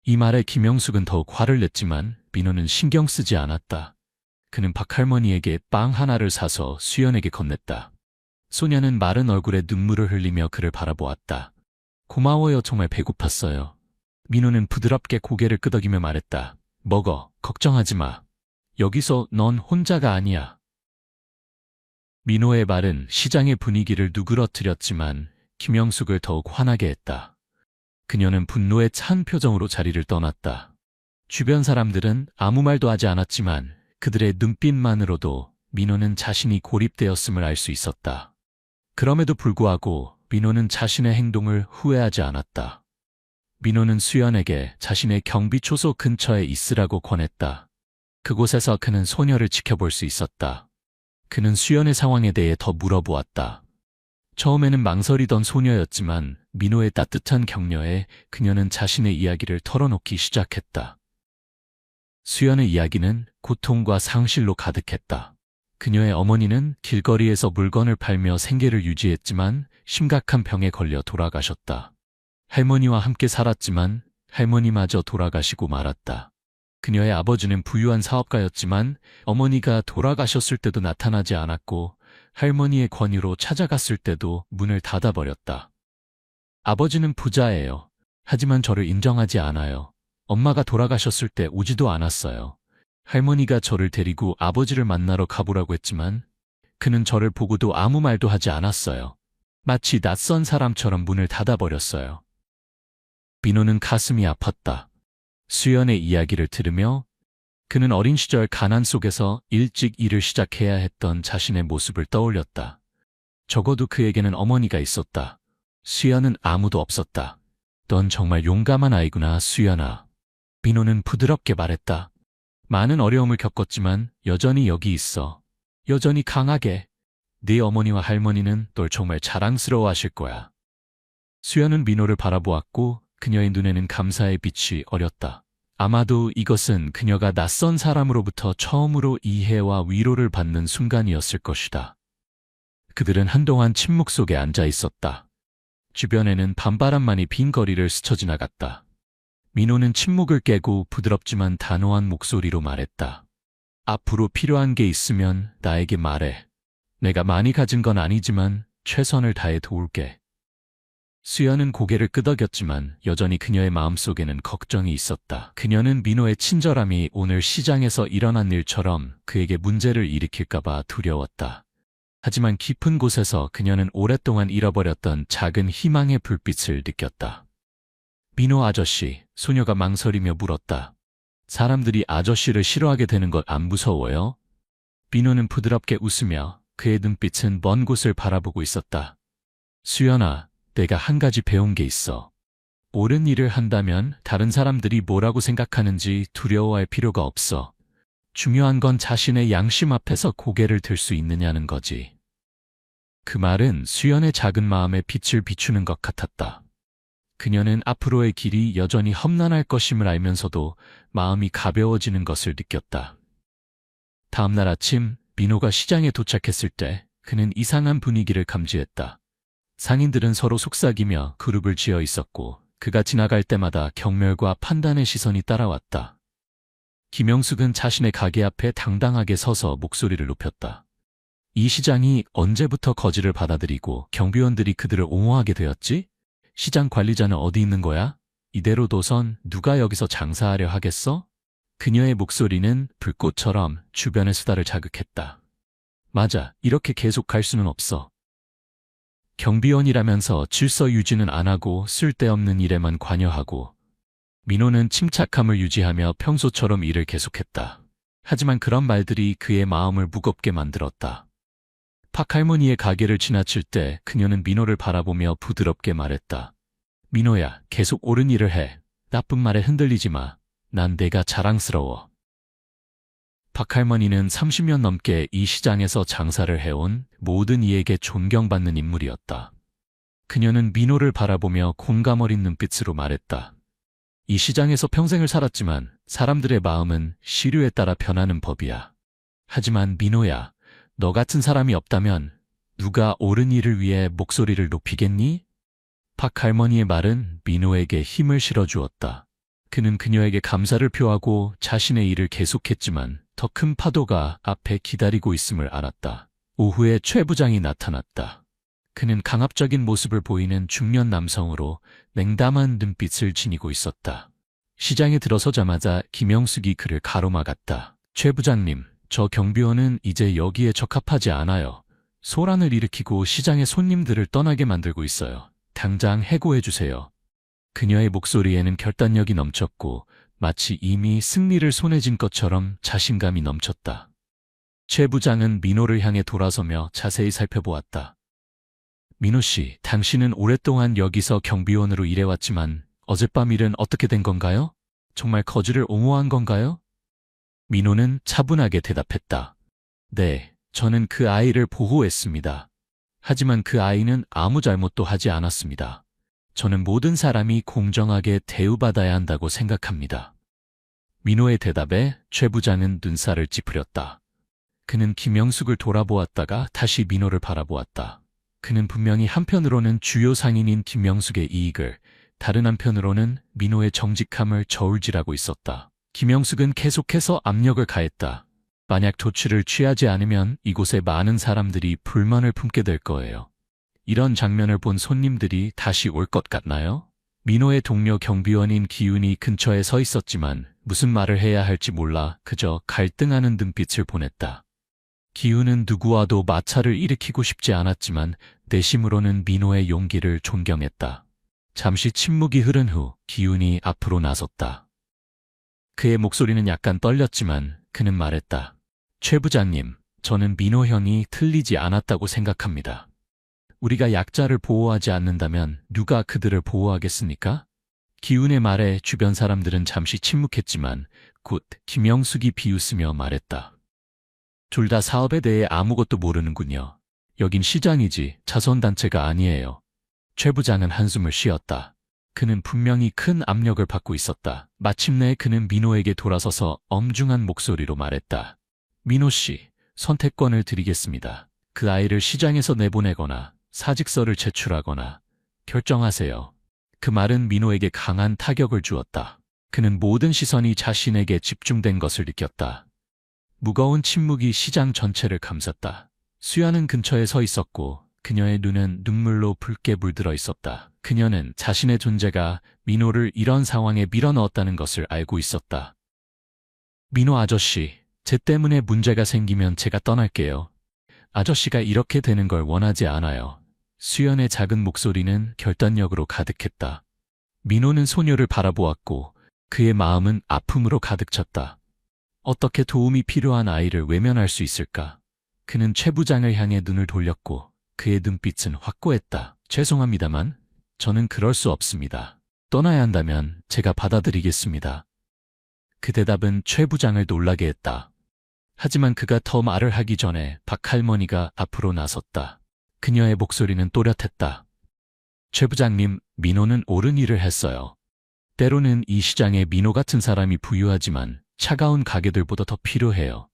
이 말에 김영숙은 더욱 화를 냈지만 민호는 신경 쓰지 않았다. 그는 박할머니에게 빵 하나를 사서 수연에게 건넸다. 소녀는 마른 얼굴에 눈물을 흘리며 그를 바라보았다. 고마워요. 정말 배고팠어요. 민호는 부드럽게 고개를 끄덕이며 말했다. 먹어. 걱정하지 마. 여기서 넌 혼자가 아니야. 민호의 말은 시장의 분위기를 누그러뜨렸지만 김영숙을 더욱 화나게 했다. 그녀는 분노에 찬 표정으로 자리를 떠났다. 주변 사람들은 아무 말도 하지 않았지만 그들의 눈빛만으로도 민호는 자신이 고립되었음을 알 수 있었다. 그럼에도 불구하고 민호는 자신의 행동을 후회하지 않았다. 민호는 수연에게 자신의 경비초소 근처에 있으라고 권했다. 그곳에서 그는 소녀를 지켜볼 수 있었다. 그는 수연의 상황에 대해 더 물어보았다. 처음에는 망설이던 소녀였지만 민호의 따뜻한 격려에 그녀는 자신의 이야기를 털어놓기 시작했다. 수연의 이야기는 고통과 상실로 가득했다. 그녀의 어머니는 길거리에서 물건을 팔며 생계를 유지했지만 심각한 병에 걸려 돌아가셨다. 할머니와 함께 살았지만 할머니마저 돌아가시고 말았다. 그녀의 아버지는 부유한 사업가였지만 어머니가 돌아가셨을 때도 나타나지 않았고 할머니의 권유로 찾아갔을 때도 문을 닫아버렸다. 아버지는 부자예요. 하지만 저를 인정하지 않아요. 엄마가 돌아가셨을 때 오지도 않았어요. 할머니가 저를 데리고 아버지를 만나러 가보라고 했지만 그는 저를 보고도 아무 말도 하지 않았어요. 마치 낯선 사람처럼 문을 닫아버렸어요. 민호는 가슴이 아팠다. 수연의 이야기를 들으며 그는 어린 시절 가난 속에서 일찍 일을 시작해야 했던 자신의 모습을 떠올렸다. 적어도 그에게는 어머니가 있었다. 수연은 아무도 없었다. 넌 정말 용감한 아이구나, 수연아. 민호는 부드럽게 말했다. 많은 어려움을 겪었지만 여전히 여기 있어. 여전히 강하게. 네 어머니와 할머니는 널 정말 자랑스러워하실 거야. 수연은 민호를 바라보았고 그녀의 눈에는 감사의 빛이 어렸다. 아마도 이것은 그녀가 낯선 사람으로부터 처음으로 이해와 위로를 받는 순간이었을 것이다. 그들은 한동안 침묵 속에 앉아 있었다. 주변에는 밤바람만이 빈 거리를 스쳐 지나갔다. 민호는 침묵을 깨고 부드럽지만 단호한 목소리로 말했다. 앞으로 필요한 게 있으면 나에게 말해. 내가 많이 가진 건 아니지만 최선을 다해 도울게. 수연은 고개를 끄덕였지만 여전히 그녀의 마음속에는 걱정이 있었다. 그녀는 민호의 친절함이 오늘 시장에서 일어난 일처럼 그에게 문제를 일으킬까봐 두려웠다. 하지만 깊은 곳에서 그녀는 오랫동안 잃어버렸던 작은 희망의 불빛을 느꼈다. 민호 아저씨, 소녀가 망설이며 물었다. 사람들이 아저씨를 싫어하게 되는 것 안 무서워요? 민호는 부드럽게 웃으며 그의 눈빛은 먼 곳을 바라보고 있었다. 수연아, 내가 한 가지 배운 게 있어. 옳은 일을 한다면 다른 사람들이 뭐라고 생각하는지 두려워할 필요가 없어. 중요한 건 자신의 양심 앞에서 고개를 들 수 있느냐는 거지. 그 말은 수연의 작은 마음에 빛을 비추는 것 같았다. 그녀는 앞으로의 길이 여전히 험난할 것임을 알면서도 마음이 가벼워지는 것을 느꼈다. 다음 날 아침 민호가 시장에 도착했을 때 그는 이상한 분위기를 감지했다. 상인들은 서로 속삭이며 그룹을 지어 있었고 그가 지나갈 때마다 경멸과 판단의 시선이 따라왔다. 김영숙은 자신의 가게 앞에 당당하게 서서 목소리를 높였다. 이 시장이 언제부터 거지를 받아들이고 경비원들이 그들을 옹호하게 되었지? 시장 관리자는 어디 있는 거야? 이대로 둬선 누가 여기서 장사하려 하겠어? 그녀의 목소리는 불꽃처럼 주변의 수다를 자극했다. 맞아, 이렇게 계속 갈 수는 없어. 경비원이라면서 질서 유지는 안 하고 쓸데없는 일에만 관여하고 민호는 침착함을 유지하며 평소처럼 일을 계속했다. 하지만 그런 말들이 그의 마음을 무겁게 만들었다. 박 할머니의 가게를 지나칠 때 그녀는 민호를 바라보며 부드럽게 말했다. 민호야, 계속 옳은 일을 해. 나쁜 말에 흔들리지 마. 난 내가 자랑스러워. 박 할머니는 30년 넘게 이 시장에서 장사를 해온 모든 이에게 존경받는 인물이었다. 그녀는 민호를 바라보며 공감 어린 눈빛으로 말했다. 이 시장에서 평생을 살았지만 사람들의 마음은 시류에 따라 변하는 법이야. 하지만 민호야, 너 같은 사람이 없다면 누가 옳은 일을 위해 목소리를 높이겠니? 박 할머니의 말은 민호에게 힘을 실어주었다. 그는 그녀에게 감사를 표하고 자신의 일을 계속했지만 더 큰 파도가 앞에 기다리고 있음을 알았다. 오후에 최 부장이 나타났다. 그는 강압적인 모습을 보이는 중년 남성으로 냉담한 눈빛을 지니고 있었다. 시장에 들어서자마자 김영숙이 그를 가로막았다. 최 부장님, 저 경비원은 이제 여기에 적합하지 않아요. 소란을 일으키고 시장의 손님들을 떠나게 만들고 있어요. 당장 해고해 주세요. 그녀의 목소리에는 결단력이 넘쳤고 마치 이미 승리를 손에 쥔 것처럼 자신감이 넘쳤다. 최 부장은 민호를 향해 돌아서며 자세히 살펴보았다. 민호 씨, 당신은 오랫동안 여기서 경비원으로 일해왔지만 어젯밤 일은 어떻게 된 건가요? 정말 거지를 옹호한 건가요? 민호는 차분하게 대답했다. 네, 저는 그 아이를 보호했습니다. 하지만 그 아이는 아무 잘못도 하지 않았습니다. 저는 모든 사람이 공정하게 대우받아야 한다고 생각합니다. 민호의 대답에 최 부장은 눈살을 찌푸렸다. 그는 김영숙을 돌아보았다가 다시 민호를 바라보았다. 그는 분명히 한편으로는 주요 상인인 김영숙의 이익을, 다른 한편으로는 민호의 정직함을 저울질하고 있었다. 김영숙은 계속해서 압력을 가했다. 만약 조치를 취하지 않으면 이곳에 많은 사람들이 불만을 품게 될 거예요. 이런 장면을 본 손님들이 다시 올 것 같나요? 민호의 동료 경비원인 기훈이 근처에 서 있었지만 무슨 말을 해야 할지 몰라 그저 갈등하는 눈빛을 보냈다. 기훈은 누구와도 마찰을 일으키고 싶지 않았지만 내심으로는 민호의 용기를 존경했다. 잠시 침묵이 흐른 후 기훈이 앞으로 나섰다. 그의 목소리는 약간 떨렸지만 그는 말했다. 최 부장님, 저는 민호 형이 틀리지 않았다고 생각합니다. 우리가 약자를 보호하지 않는다면 누가 그들을 보호하겠습니까? 기훈의 말에 주변 사람들은 잠시 침묵했지만 곧 김영숙이 비웃으며 말했다. 둘 다 사업에 대해 아무것도 모르는군요. 여긴 시장이지 자선단체가 아니에요. 최 부장은 한숨을 쉬었다. 그는 분명히 큰 압력을 받고 있었다. 마침내 그는 민호에게 돌아서서 엄중한 목소리로 말했다. 민호 씨, 선택권을 드리겠습니다. 그 아이를 시장에서 내보내거나 사직서를 제출하거나 결정하세요. 그 말은 민호에게 강한 타격을 주었다. 그는 모든 시선이 자신에게 집중된 것을 느꼈다. 무거운 침묵이 시장 전체를 감쌌다. 수연은 근처에 서 있었고 그녀의 눈은 눈물로 붉게 물들어 있었다. 그녀는 자신의 존재가 민호를 이런 상황에 밀어넣었다는 것을 알고 있었다. 민호 아저씨, 제 때문에 문제가 생기면 제가 떠날게요. 아저씨가 이렇게 되는 걸 원하지 않아요. 수연의 작은 목소리는 결단력으로 가득했다. 민호는 소녀를 바라보았고 그의 마음은 아픔으로 가득 찼다. 어떻게 도움이 필요한 아이를 외면할 수 있을까? 그는 최 부장을 향해 눈을 돌렸고 그의 눈빛은 확고했다. 죄송합니다만 저는 그럴 수 없습니다. 떠나야 한다면 제가 받아들이겠습니다. 그 대답은 최 부장을 놀라게 했다. 하지만 그가 더 말을 하기 전에 박 할머니가 앞으로 나섰다. 그녀의 목소리는 또렷했다. 최 부장님, 민호는 옳은 일을 했어요. 때로는 이 시장에 민호 같은 사람이 부유하지만 차가운 가게들보다 더 필요해요.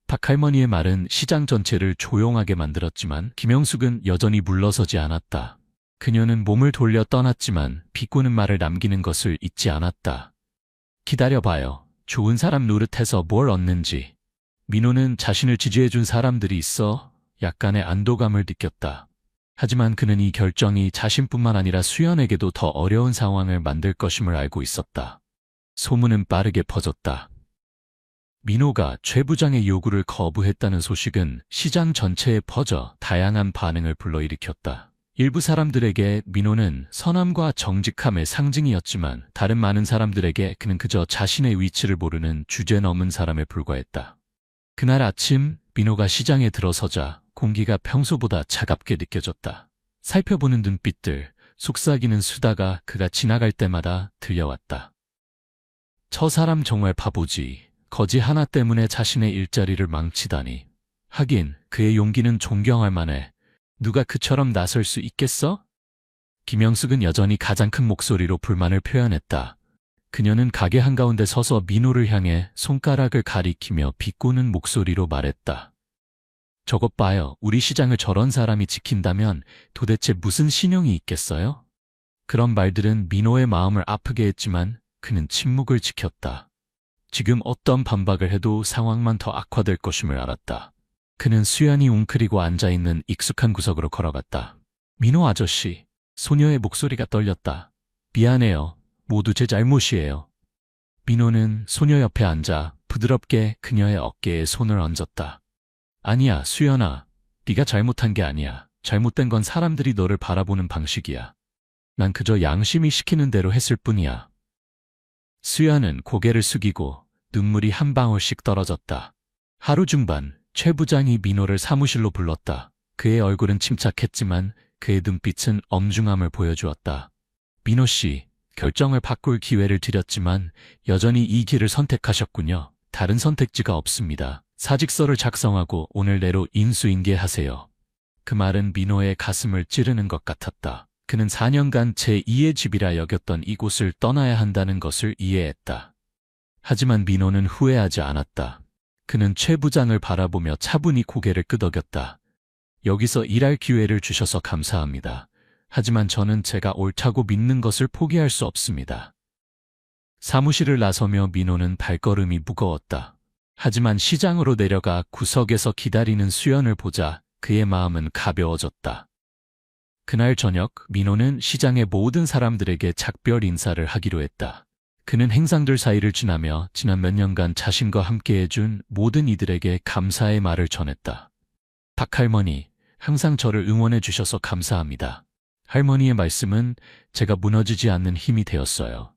박 할머니의 말은 시장 전체를 조용하게 만들었지만 김영숙은 여전히 물러서지 않았다. 그녀는 몸을 돌려 떠났지만 비꼬는 말을 남기는 것을 잊지 않았다. 기다려봐요. 좋은 사람 노릇해서 뭘 얻는지. 민호는 자신을 지지해준 사람들이 있어 약간의 안도감을 느꼈다. 하지만 그는 이 결정이 자신뿐만 아니라 수연에게도 더 어려운 상황을 만들 것임을 알고 있었다. 소문은 빠르게 퍼졌다. 민호가 최 부장의 요구를 거부했다는 소식은 시장 전체에 퍼져 다양한 반응을 불러일으켰다. 일부 사람들에게 민호는 선함과 정직함의 상징이었지만 다른 많은 사람들에게 그는 그저 자신의 위치를 모르는 주제넘은 사람에 불과했다. 그날 아침 민호가 시장에 들어서자 공기가 평소보다 차갑게 느껴졌다. 살펴보는 눈빛들, 속삭이는 수다가 그가 지나갈 때마다 들려왔다. 저 사람 정말 바보지. 거지 하나 때문에 자신의 일자리를 망치다니. 하긴 그의 용기는 존경할 만해. 누가 그처럼 나설 수 있겠어? 김영숙은 여전히 가장 큰 목소리로 불만을 표현했다. 그녀는 가게 한가운데 서서 민호를 향해 손가락을 가리키며 비꼬는 목소리로 말했다. 저것 봐요. 우리 시장을 저런 사람이 지킨다면 도대체 무슨 신용이 있겠어요? 그런 말들은 민호의 마음을 아프게 했지만 그는 침묵을 지켰다. 지금 어떤 반박을 해도 상황만 더 악화될 것임을 알았다. 그는 수연이 웅크리고 앉아있는 익숙한 구석으로 걸어갔다. 민호 아저씨, 소녀의 목소리가 떨렸다. 미안해요. 모두 제 잘못이에요. 민호는 소녀 옆에 앉아 부드럽게 그녀의 어깨에 손을 얹었다. 아니야, 수연아. 네가 잘못한 게 아니야. 잘못된 건 사람들이 너를 바라보는 방식이야. 난 그저 양심이 시키는 대로 했을 뿐이야. 수연은 고개를 숙이고 눈물이 한 방울씩 떨어졌다. 하루 중반 최 부장이 민호를 사무실로 불렀다. 그의 얼굴은 침착했지만 그의 눈빛은 엄중함을 보여주었다. 민호 씨, 결정을 바꿀 기회를 드렸지만 여전히 이 길을 선택하셨군요. 다른 선택지가 없습니다. 사직서를 작성하고 오늘 내로 인수인계하세요. 그 말은 민호의 가슴을 찌르는 것 같았다. 그는 4년간 제2의 집이라 여겼던 이곳을 떠나야 한다는 것을 이해했다. 하지만 민호는 후회하지 않았다. 그는 최 부장을 바라보며 차분히 고개를 끄덕였다. 여기서 일할 기회를 주셔서 감사합니다. 하지만 저는 제가 옳다고 믿는 것을 포기할 수 없습니다. 사무실을 나서며 민호는 발걸음이 무거웠다. 하지만 시장으로 내려가 구석에서 기다리는 수연을 보자 그의 마음은 가벼워졌다. 그날 저녁 민호는 시장의 모든 사람들에게 작별 인사를 하기로 했다. 그는 행상들 사이를 지나며 지난 몇 년간 자신과 함께 해준 모든 이들에게 감사의 말을 전했다. 박할머니, 항상 저를 응원해 주셔서 감사합니다. 할머니의 말씀은 제가 무너지지 않는 힘이 되었어요.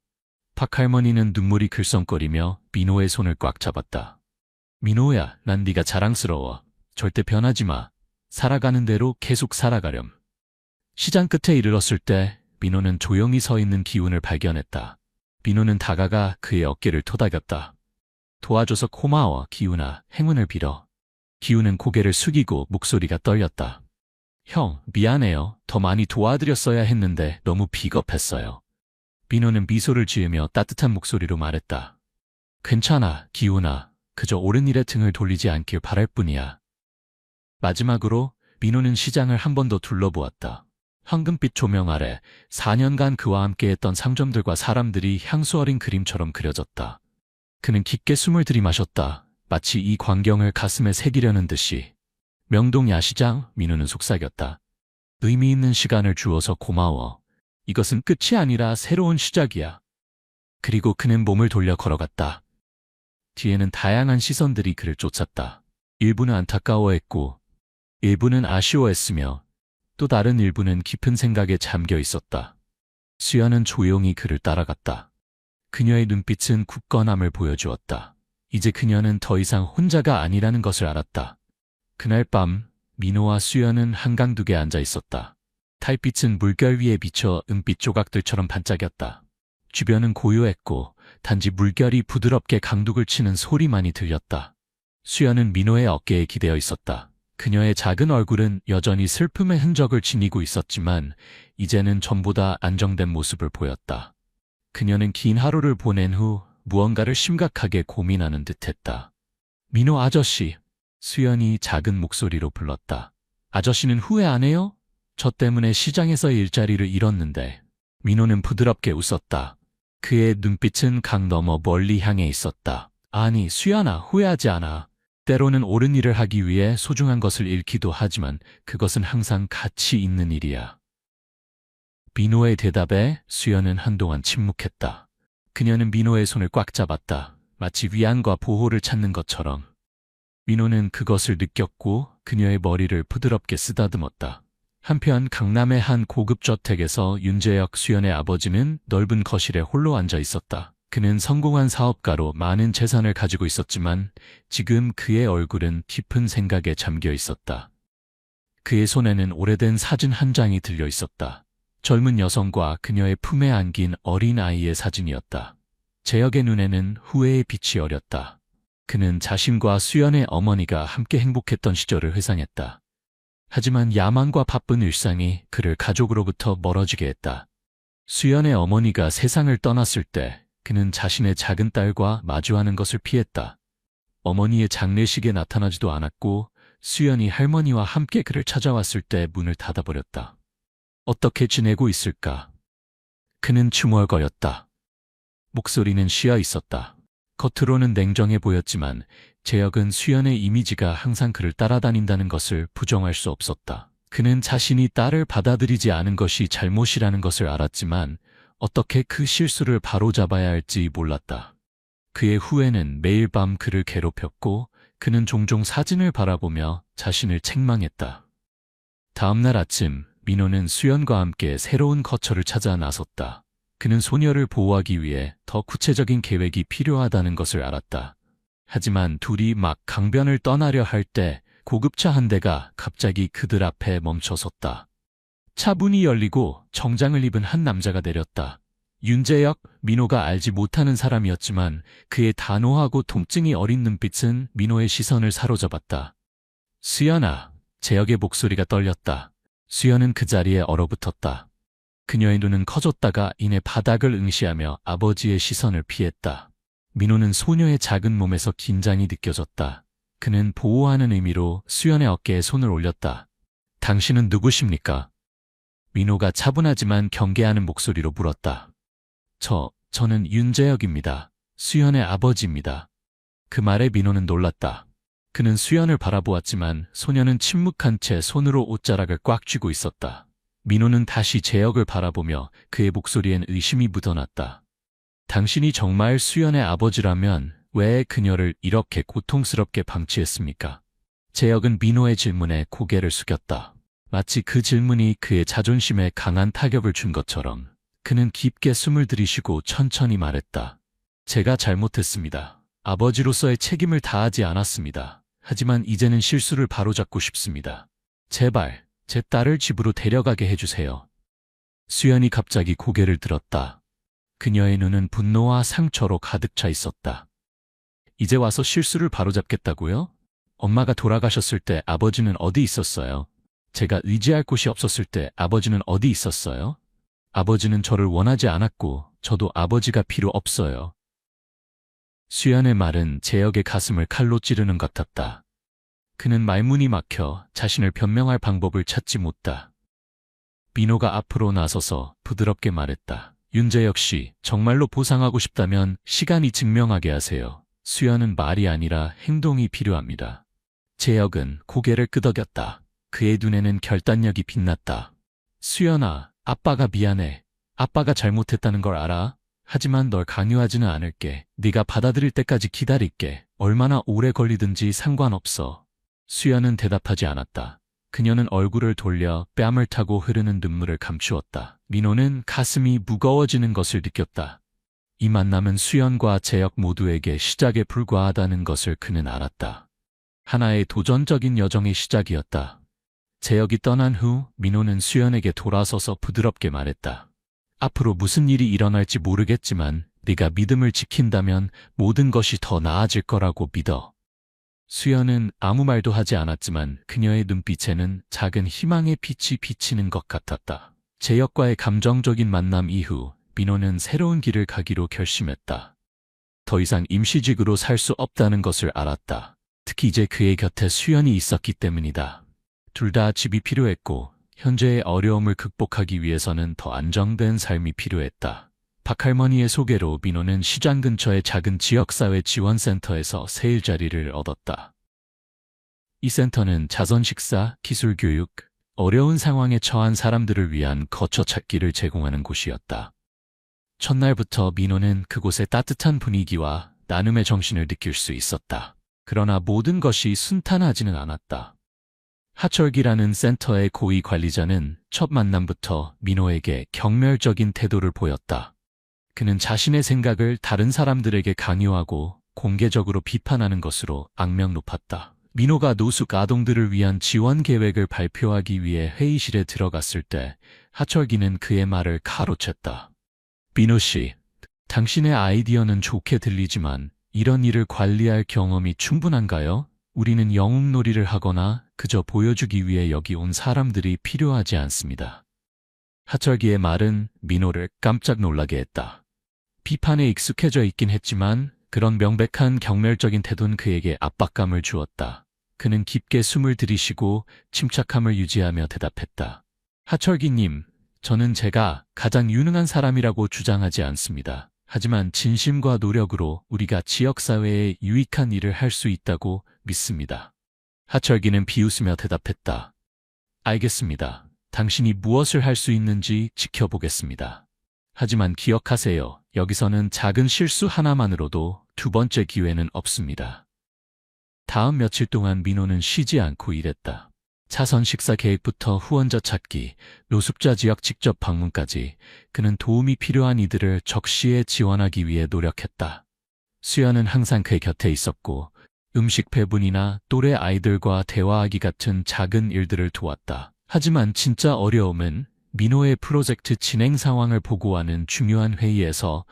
박할머니는 눈물이 글썽거리며 민호의 손을 꽉 잡았다. 민호야, 난 네가 자랑스러워. 절대 변하지 마. 살아가는 대로 계속 살아가렴. 시장 끝에 이르렀을 때 민호는 조용히 서 있는 기훈을 발견했다. 민호는 다가가 그의 어깨를 토닥였다. 도와줘서 고마워, 기훈아. 행운을 빌어. 기훈은 고개를 숙이고 목소리가 떨렸다. 형, 미안해요. 더 많이 도와드렸어야 했는데 너무 비겁했어요. 민호는 미소를 지으며 따뜻한 목소리로 말했다. 괜찮아, 기훈아. 그저 옳은 일에 등을 돌리지 않길 바랄 뿐이야. 마지막으로 민호는 시장을 한 번 더 둘러보았다. 황금빛 조명 아래 4년간 그와 함께했던 상점들과 사람들이 향수 어린 그림처럼 그려졌다. 그는 깊게 숨을 들이마셨다. 마치 이 광경을 가슴에 새기려는 듯이. 명동 야시장, 민호는 속삭였다. 의미 있는 시간을 주어서 고마워. 이것은 끝이 아니라 새로운 시작이야. 그리고 그는 몸을 돌려 걸어갔다. 뒤에는 다양한 시선들이 그를 쫓았다. 일부는 안타까워했고, 일부는 아쉬워했으며, 또 다른 일부는 깊은 생각에 잠겨 있었다. 수연은 조용히 그를 따라갔다. 그녀의 눈빛은 굳건함을 보여주었다. 이제 그녀는 더 이상 혼자가 아니라는 것을 알았다. 그날 밤 민호와 수연은 한강둑에 앉아 있었다. 달빛은 물결 위에 비쳐 은빛 조각들처럼 반짝였다. 주변은 고요했고 단지 물결이 부드럽게 강둑을 치는 소리만이 들렸다. 수연은 민호의 어깨에 기대어 있었다. 그녀의 작은 얼굴은 여전히 슬픔의 흔적을 지니고 있었지만 이제는 전보다 안정된 모습을 보였다. 그녀는 긴 하루를 보낸 후 무언가를 심각하게 고민하는 듯했다. 민호 아저씨, 수연이 작은 목소리로 불렀다. 아저씨는 후회 안 해요? 저 때문에 시장에서 일자리를 잃었는데. 민호는 부드럽게 웃었다. 그의 눈빛은 강 너머 멀리 향해 있었다. 아니, 수연아, 후회하지 않아. 때로는 옳은 일을 하기 위해 소중한 것을 잃기도 하지만 그것은 항상 가치 있는 일이야. 민호의 대답에 수연은 한동안 침묵했다. 그녀는 민호의 손을 꽉 잡았다. 마치 위안과 보호를 찾는 것처럼. 민호는 그것을 느꼈고 그녀의 머리를 부드럽게 쓰다듬었다. 한편 강남의 한 고급 저택에서 윤재혁 수연의 아버지는 넓은 거실에 홀로 앉아 있었다. 그는 성공한 사업가로 많은 재산을 가지고 있었지만 지금 그의 얼굴은 깊은 생각에 잠겨 있었다. 그의 손에는 오래된 사진 한 장이 들려 있었다. 젊은 여성과 그녀의 품에 안긴 어린 아이의 사진이었다. 재혁의 눈에는 후회의 빛이 어렸다. 그는 자신과 수연의 어머니가 함께 행복했던 시절을 회상했다. 하지만 야망과 바쁜 일상이 그를 가족으로부터 멀어지게 했다. 수연의 어머니가 세상을 떠났을 때 그는 자신의 작은 딸과 마주하는 것을 피했다. 어머니의 장례식에 나타나지도 않았고 수연이 할머니와 함께 그를 찾아왔을 때 문을 닫아버렸다. 어떻게 지내고 있을까? 그는 중얼거렸다. 목소리는 쉬어 있었다. 겉으로는 냉정해 보였지만 재혁은 수연의 이미지가 항상 그를 따라다닌다는 것을 부정할 수 없었다. 그는 자신이 딸을 받아들이지 않은 것이 잘못이라는 것을 알았지만 어떻게 그 실수를 바로잡아야 할지 몰랐다. 그의 후회는 매일 밤 그를 괴롭혔고 그는 종종 사진을 바라보며 자신을 책망했다. 다음 날 아침 민호는 수연과 함께 새로운 거처를 찾아 나섰다. 그는 소녀를 보호하기 위해 더 구체적인 계획이 필요하다는 것을 알았다. 하지만 둘이 막 강변을 떠나려 할 때 고급차 한 대가 갑자기 그들 앞에 멈춰섰다. 차 문이 열리고 정장을 입은 한 남자가 내렸다. 윤재혁, 민호가 알지 못하는 사람이었지만 그의 단호하고 통증이 어린 눈빛은 민호의 시선을 사로잡았다. 수연아, 재혁의 목소리가 떨렸다. 수연은 그 자리에 얼어붙었다. 그녀의 눈은 커졌다가 이내 바닥을 응시하며 아버지의 시선을 피했다. 민호는 소녀의 작은 몸에서 긴장이 느껴졌다. 그는 보호하는 의미로 수연의 어깨에 손을 올렸다. 당신은 누구십니까? 민호가 차분하지만 경계하는 목소리로 물었다. 저는 윤재혁입니다. 수연의 아버지입니다. 그 말에 민호는 놀랐다. 그는 수연을 바라보았지만 소녀는 침묵한 채 손으로 옷자락을 꽉 쥐고 있었다. 민호는 다시 재혁을 바라보며 그의 목소리엔 의심이 묻어났다. 당신이 정말 수연의 아버지라면 왜 그녀를 이렇게 고통스럽게 방치했습니까? 재혁은 민호의 질문에 고개를 숙였다. 마치 그 질문이 그의 자존심에 강한 타격을 준 것처럼 그는 깊게 숨을 들이쉬고 천천히 말했다. 제가 잘못했습니다. 아버지로서의 책임을 다하지 않았습니다. 하지만 이제는 실수를 바로잡고 싶습니다. 제발 제 딸을 집으로 데려가게 해주세요. 수연이 갑자기 고개를 들었다. 그녀의 눈은 분노와 상처로 가득 차 있었다. 이제 와서 실수를 바로잡겠다고요? 엄마가 돌아가셨을 때 아버지는 어디 있었어요? 제가 의지할 곳이 없었을 때 아버지는 어디 있었어요? 아버지는 저를 원하지 않았고 저도 아버지가 필요 없어요. 수연의 말은 재혁의 가슴을 칼로 찌르는 것 같았다. 그는 말문이 막혀 자신을 변명할 방법을 찾지 못했다. 민호가 앞으로 나서서 부드럽게 말했다. 윤재혁 씨, 정말로 보상하고 싶다면 시간이 증명하게 하세요. 수연은 말이 아니라 행동이 필요합니다. 재혁은 고개를 끄덕였다. 그의 눈에는 결단력이 빛났다. 수연아, 아빠가 미안해. 아빠가 잘못했다는 걸 알아. 하지만 널 강요하지는 않을게. 네가 받아들일 때까지 기다릴게. 얼마나 오래 걸리든지 상관없어. 수연은 대답하지 않았다. 그녀는 얼굴을 돌려 뺨을 타고 흐르는 눈물을 감추었다. 민호는 가슴이 무거워지는 것을 느꼈다. 이 만남은 수연과 재혁 모두에게 시작에 불과하다는 것을 그는 알았다. 하나의 도전적인 여정의 시작이었다. 재혁이 떠난 후 민호는 수연에게 돌아서서 부드럽게 말했다. 앞으로 무슨 일이 일어날지 모르겠지만 네가 믿음을 지킨다면 모든 것이 더 나아질 거라고 믿어. 수연은 아무 말도 하지 않았지만 그녀의 눈빛에는 작은 희망의 빛이 비치는 것 같았다. 재혁과의 감정적인 만남 이후 민호는 새로운 길을 가기로 결심했다. 더 이상 임시직으로 살 수 없다는 것을 알았다. 특히 이제 그의 곁에 수연이 있었기 때문이다. 둘 다 집이 필요했고 현재의 어려움을 극복하기 위해서는 더 안정된 삶이 필요했다. 박할머니의 소개로 민호는 시장 근처의 작은 지역사회 지원센터에서 새 일자리를 얻었다. 이 센터는 자선식사, 기술교육, 어려운 상황에 처한 사람들을 위한 거처 찾기를 제공하는 곳이었다. 첫날부터 민호는 그곳의 따뜻한 분위기와 나눔의 정신을 느낄 수 있었다. 그러나 모든 것이 순탄하지는 않았다. 하철기라는 센터의 고위 관리자는 첫 만남부터 민호에게 경멸적인 태도를 보였다. 그는 자신의 생각을 다른 사람들에게 강요하고 공개적으로 비판하는 것으로 악명 높았다. 민호가 노숙 아동들을 위한 지원 계획을 발표하기 위해 회의실에 들어갔을 때 하철기는 그의 말을 가로챘다. 민호 씨, 당신의 아이디어는 좋게 들리지만 이런 일을 관리할 경험이 충분한가요? 우리는 영웅놀이를 하거나 그저 보여주기 위해 여기 온 사람들이 필요하지 않습니다. 하철기의 말은 민호를 깜짝 놀라게 했다. 비판에 익숙해져 있긴 했지만 그런 명백한 경멸적인 태도는 그에게 압박감을 주었다. 그는 깊게 숨을 들이쉬고 침착함을 유지하며 대답했다. 하철기님, 저는 제가 가장 유능한 사람이라고 주장하지 않습니다. 하지만 진심과 노력으로 우리가 지역사회에 유익한 일을 할 수 있다고 믿습니다. 하철기는 비웃으며 대답했다. 알겠습니다. 당신이 무엇을 할 수 있는지 지켜보겠습니다. 하지만 기억하세요. 여기서는 작은 실수 하나만으로도 두 번째 기회는 없습니다. 다음 며칠 동안 민호는 쉬지 않고 일했다. 차선 식사 계획부터 후원자 찾기, 노숙자 지역 직접 방문까지 그는 도움이 필요한 이들을 적시에 지원하기 위해 노력했다. 수연은 항상 그의 곁에 있었고 음식 배분이나 또래 아이들과 대화하기 같은 작은 일들을 도왔다. 하지만 진짜 어려움은 민호의 프로젝트 진행 상황을 보고하는 중요한 회의에서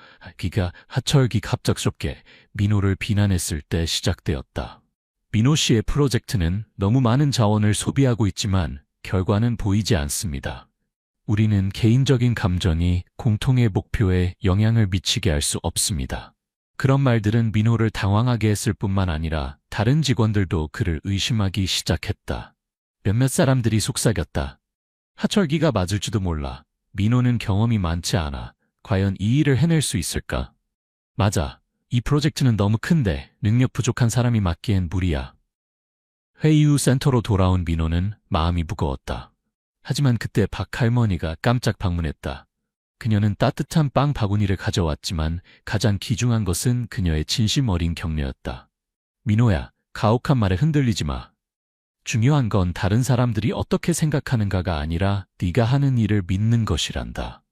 하철기 갑작스럽게 민호를 비난했을 때 시작되었다. 민호 씨의 프로젝트는 너무 많은 자원을 소비하고 있지만 결과는 보이지 않습니다. 우리는 개인적인 감정이 공통의 목표에 영향을 미치게 할 수 없습니다. 그런 말들은 민호를 당황하게 했을 뿐만 아니라 다른 직원들도 그를 의심하기 시작했다. 몇몇 사람들이 속삭였다. 하철기가 맞을지도 몰라. 민호는 경험이 많지 않아. 과연 이 일을 해낼 수 있을까? 맞아. 이 프로젝트는 너무 큰데 능력 부족한 사람이 맡기엔 무리야. 회의 후 센터로 돌아온 민호는 마음이 무거웠다. 하지만 그때 박 할머니가 깜짝 방문했다. 그녀는 따뜻한 빵 바구니를 가져왔지만 가장 귀중한 것은 그녀의 진심 어린 격려였다. 민호야, 가혹한 말에 흔들리지 마. 중요한 건 다른 사람들이 어떻게 생각하는가가 아니라 네가 하는 일을 믿는 것이란다.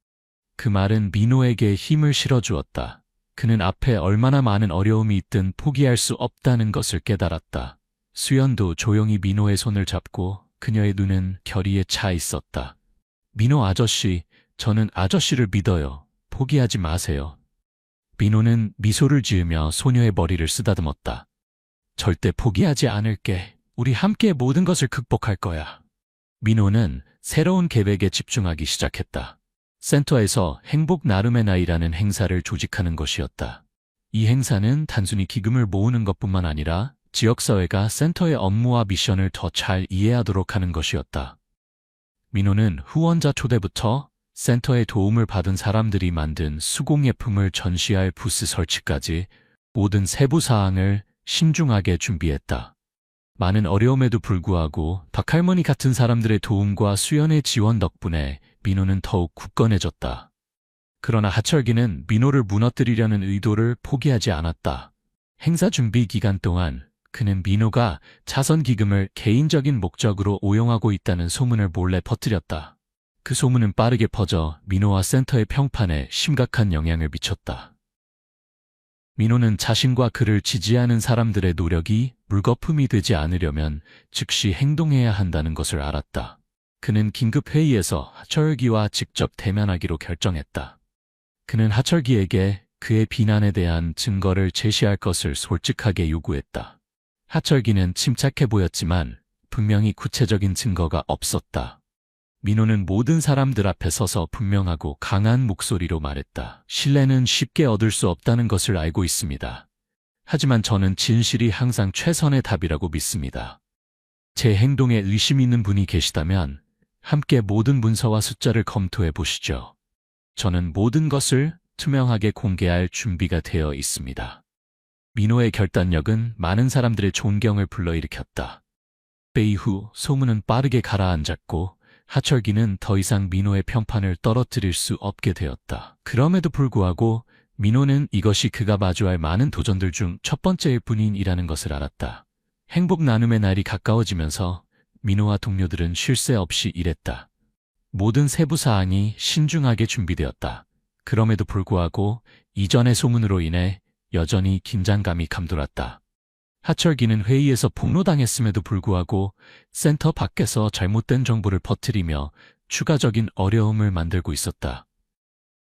그 말은 민호에게 힘을 실어주었다. 그는 앞에 얼마나 많은 어려움이 있든 포기할 수 없다는 것을 깨달았다. 수연도 조용히 민호의 손을 잡고 그녀의 눈은 결의에 차 있었다. 민호 아저씨, 저는 아저씨를 믿어요. 포기하지 마세요. 민호는 미소를 지으며 소녀의 머리를 쓰다듬었다. 절대 포기하지 않을게. 우리 함께 모든 것을 극복할 거야. 민호는 새로운 계획에 집중하기 시작했다. 센터에서 행복 나눔의 날이라는 행사를 조직하는 것이었다. 이 행사는 단순히 기금을 모으는 것뿐만 아니라 지역사회가 센터의 업무와 미션을 더 잘 이해하도록 하는 것이었다. 민호는 후원자 초대부터 센터의 도움을 받은 사람들이 만든 수공예품을 전시할 부스 설치까지 모든 세부 사항을 신중하게 준비했다. 많은 어려움에도 불구하고 박할머니 같은 사람들의 도움과 수연의 지원 덕분에 민호는 더욱 굳건해졌다. 그러나 하철기는 민호를 무너뜨리려는 의도를 포기하지 않았다. 행사 준비 기간 동안 그는 민호가 자선 기금을 개인적인 목적으로 오용하고 있다는 소문을 몰래 퍼뜨렸다. 그 소문은 빠르게 퍼져 민호와 센터의 평판에 심각한 영향을 미쳤다. 민호는 자신과 그를 지지하는 사람들의 노력이 물거품이 되지 않으려면 즉시 행동해야 한다는 것을 알았다. 그는 긴급 회의에서 하철기와 직접 대면하기로 결정했다. 그는 하철기에게 그의 비난에 대한 증거를 제시할 것을 솔직하게 요구했다. 하철기는 침착해 보였지만 분명히 구체적인 증거가 없었다. 민호는 모든 사람들 앞에 서서 분명하고 강한 목소리로 말했다. 신뢰는 쉽게 얻을 수 없다는 것을 알고 있습니다. 하지만 저는 진실이 항상 최선의 답이라고 믿습니다. 제 행동에 의심 있는 분이 계시다면 함께 모든 문서와 숫자를 검토해 보시죠. 저는 모든 것을 투명하게 공개할 준비가 되어 있습니다. 민호의 결단력은 많은 사람들의 존경을 불러일으켰다. 회의 후 소문은 빠르게 가라앉았고 하철기는 더 이상 민호의 평판을 떨어뜨릴 수 없게 되었다. 그럼에도 불구하고 민호는 이것이 그가 마주할 많은 도전들 중 첫 번째일 뿐이라는 것을 알았다. 행복 나눔의 날이 가까워지면서 민호와 동료들은 쉴 새 없이 일했다. 모든 세부 사항이 신중하게 준비되었다. 그럼에도 불구하고 이전의 소문으로 인해 여전히 긴장감이 감돌았다. 하철기는 회의에서 폭로당했음에도 불구하고 센터 밖에서 잘못된 정보를 퍼뜨리며 추가적인 어려움을 만들고 있었다.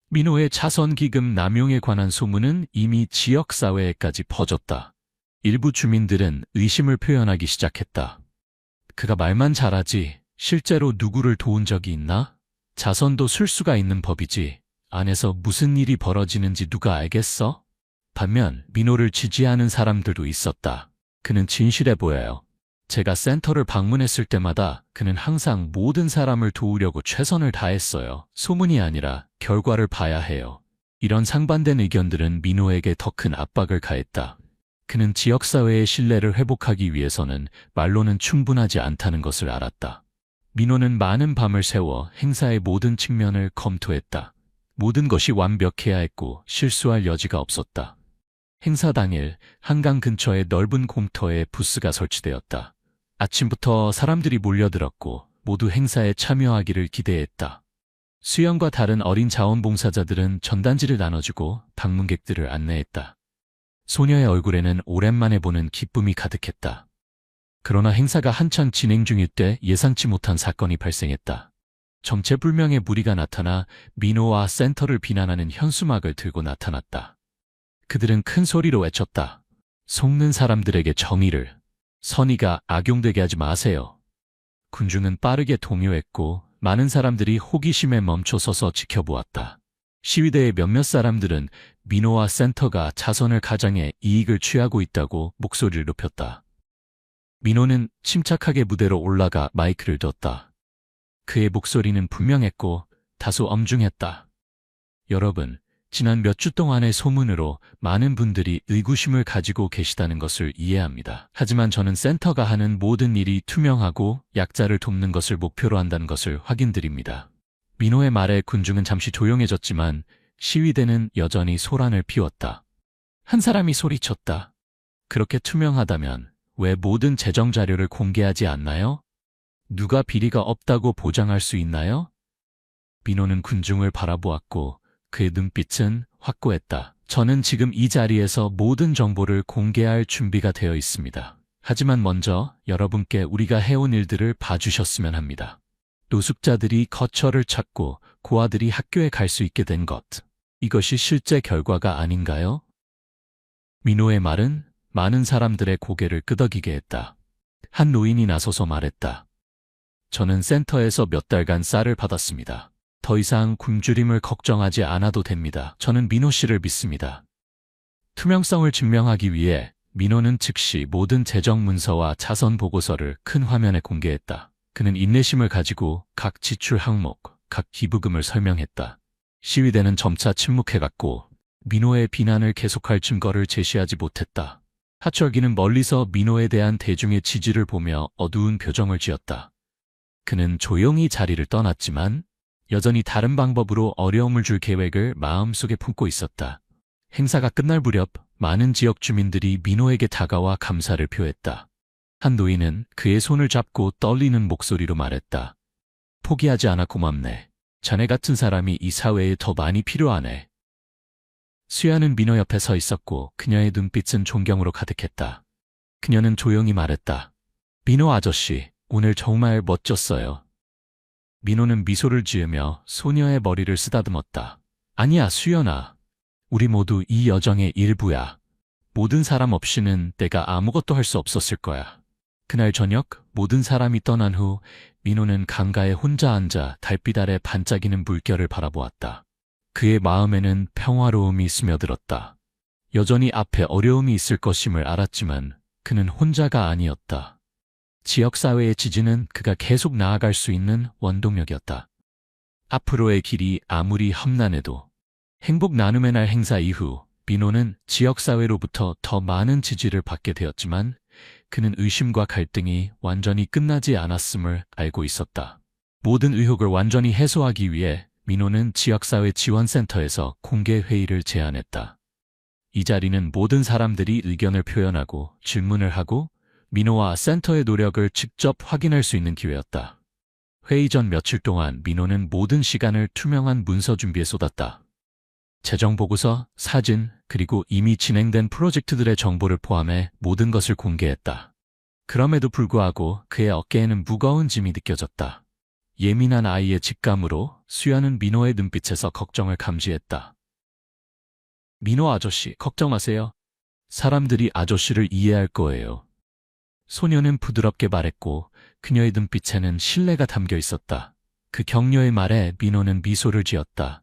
민호의 차선기금 남용에 관한 소문은 이미 지역사회에까지 퍼졌다. 일부 주민들은 의심을 표현하기 시작했다. 그가 말만 잘하지 실제로 누구를 도운 적이 있나? 자선도 술수가 있는 법이지. 안에서 무슨 일이 벌어지는지 누가 알겠어? 반면 민호를 지지하는 사람들도 있었다. 그는 진실해 보여요. 제가 센터를 방문했을 때마다 그는 항상 모든 사람을 도우려고 최선을 다했어요. 소문이 아니라 결과를 봐야 해요. 이런 상반된 의견들은 민호에게 더 큰 압박을 가했다. 그는 지역사회의 신뢰를 회복하기 위해서는 말로는 충분하지 않다는 것을 알았다. 민호는 많은 밤을 새워 행사의 모든 측면을 검토했다. 모든 것이 완벽해야 했고 실수할 여지가 없었다. 행사 당일 한강 근처의 넓은 공터에 부스가 설치되었다. 아침부터 사람들이 몰려들었고 모두 행사에 참여하기를 기대했다. 수영과 다른 어린 자원봉사자들은 전단지를 나눠주고 방문객들을 안내했다. 소녀의 얼굴에는 오랜만에 보는 기쁨이 가득했다. 그러나 행사가 한창 진행 중일 때 예상치 못한 사건이 발생했다. 정체불명의 무리가 나타나 민호와 센터를 비난하는 현수막을 들고 나타났다. 그들은 큰 소리로 외쳤다. 속는 사람들에게 정의를, 선의가 악용되게 하지 마세요. 군중은 빠르게 동요했고 많은 사람들이 호기심에 멈춰서서 지켜보았다. 시위대의 몇몇 사람들은 민호와 센터가 자선을 가장해 이익을 취하고 있다고 목소리를 높였다. 민호는 침착하게 무대로 올라가 마이크를 뒀다. 그의 목소리는 분명했고 다소 엄중했다. 여러분, 지난 몇 주 동안의 소문으로 많은 분들이 의구심을 가지고 계시다는 것을 이해합니다. 하지만 저는 센터가 하는 모든 일이 투명하고 약자를 돕는 것을 목표로 한다는 것을 확인드립니다. 민호의 말에 군중은 잠시 조용해졌지만 시위대는 여전히 소란을 피웠다. 한 사람이 소리쳤다. 그렇게 투명하다면 왜 모든 재정 자료를 공개하지 않나요? 누가 비리가 없다고 보장할 수 있나요? 민호는 군중을 바라보았고 그의 눈빛은 확고했다. 저는 지금 이 자리에서 모든 정보를 공개할 준비가 되어 있습니다. 하지만 먼저 여러분께 우리가 해온 일들을 봐주셨으면 합니다. 노숙자들이 거처를 찾고 고아들이 학교에 갈 수 있게 된 것. 이것이 실제 결과가 아닌가요? 민호의 말은 많은 사람들의 고개를 끄덕이게 했다. 한 노인이 나서서 말했다. 저는 센터에서 몇 달간 쌀을 받았습니다. 더 이상 굶주림을 걱정하지 않아도 됩니다. 저는 민호 씨를 믿습니다. 투명성을 증명하기 위해 민호는 즉시 모든 재정 문서와 자선 보고서를 큰 화면에 공개했다. 그는 인내심을 가지고 각 지출 항목, 각 기부금을 설명했다. 시위대는 점차 침묵해갔고 민호의 비난을 계속할 증거를 제시하지 못했다. 하철기는 멀리서 민호에 대한 대중의 지지를 보며 어두운 표정을 지었다. 그는 조용히 자리를 떠났지만 여전히 다른 방법으로 어려움을 줄 계획을 마음속에 품고 있었다. 행사가 끝날 무렵 많은 지역 주민들이 민호에게 다가와 감사를 표했다. 한 노인은 그의 손을 잡고 떨리는 목소리로 말했다. 포기하지 않아 고맙네. 자네 같은 사람이 이 사회에 더 많이 필요하네. 수야는 민호 옆에 서 있었고 그녀의 눈빛은 존경으로 가득했다. 그녀는 조용히 말했다. 민호 아저씨, 오늘 정말 멋졌어요. 민호는 미소를 지으며 소녀의 머리를 쓰다듬었다. 아니야, 수연아. 우리 모두 이 여정의 일부야. 모든 사람 없이는 내가 아무것도 할 수 없었을 거야. 그날 저녁 모든 사람이 떠난 후 민호는 강가에 혼자 앉아 달빛 아래 반짝이는 물결을 바라보았다. 그의 마음에는 평화로움이 스며들었다. 여전히 앞에 어려움이 있을 것임을 알았지만 그는 혼자가 아니었다. 지역사회의 지지는 그가 계속 나아갈 수 있는 원동력이었다. 앞으로의 길이 아무리 험난해도 행복 나눔의 날 행사 이후 민호는 지역사회로부터 더 많은 지지를 받게 되었지만 그는 의심과 갈등이 완전히 끝나지 않았음을 알고 있었다. 모든 의혹을 완전히 해소하기 위해 민호는 지역사회 지원센터에서 공개회의를 제안했다. 이 자리는 모든 사람들이 의견을 표현하고 질문을 하고 민호와 센터의 노력을 직접 확인할 수 있는 기회였다. 회의 전 며칠 동안 민호는 모든 시간을 투명한 문서 준비에 쏟았다. 재정 보고서, 사진, 그리고 이미 진행된 프로젝트들의 정보를 포함해 모든 것을 공개했다. 그럼에도 불구하고 그의 어깨에는 무거운 짐이 느껴졌다. 예민한 아이의 직감으로 수연은 민호의 눈빛에서 걱정을 감지했다. 민호 아저씨, 걱정 마세요. 사람들이 아저씨를 이해할 거예요. 소녀는 부드럽게 말했고 그녀의 눈빛에는 신뢰가 담겨 있었다. 그 격려의 말에 민호는 미소를 지었다.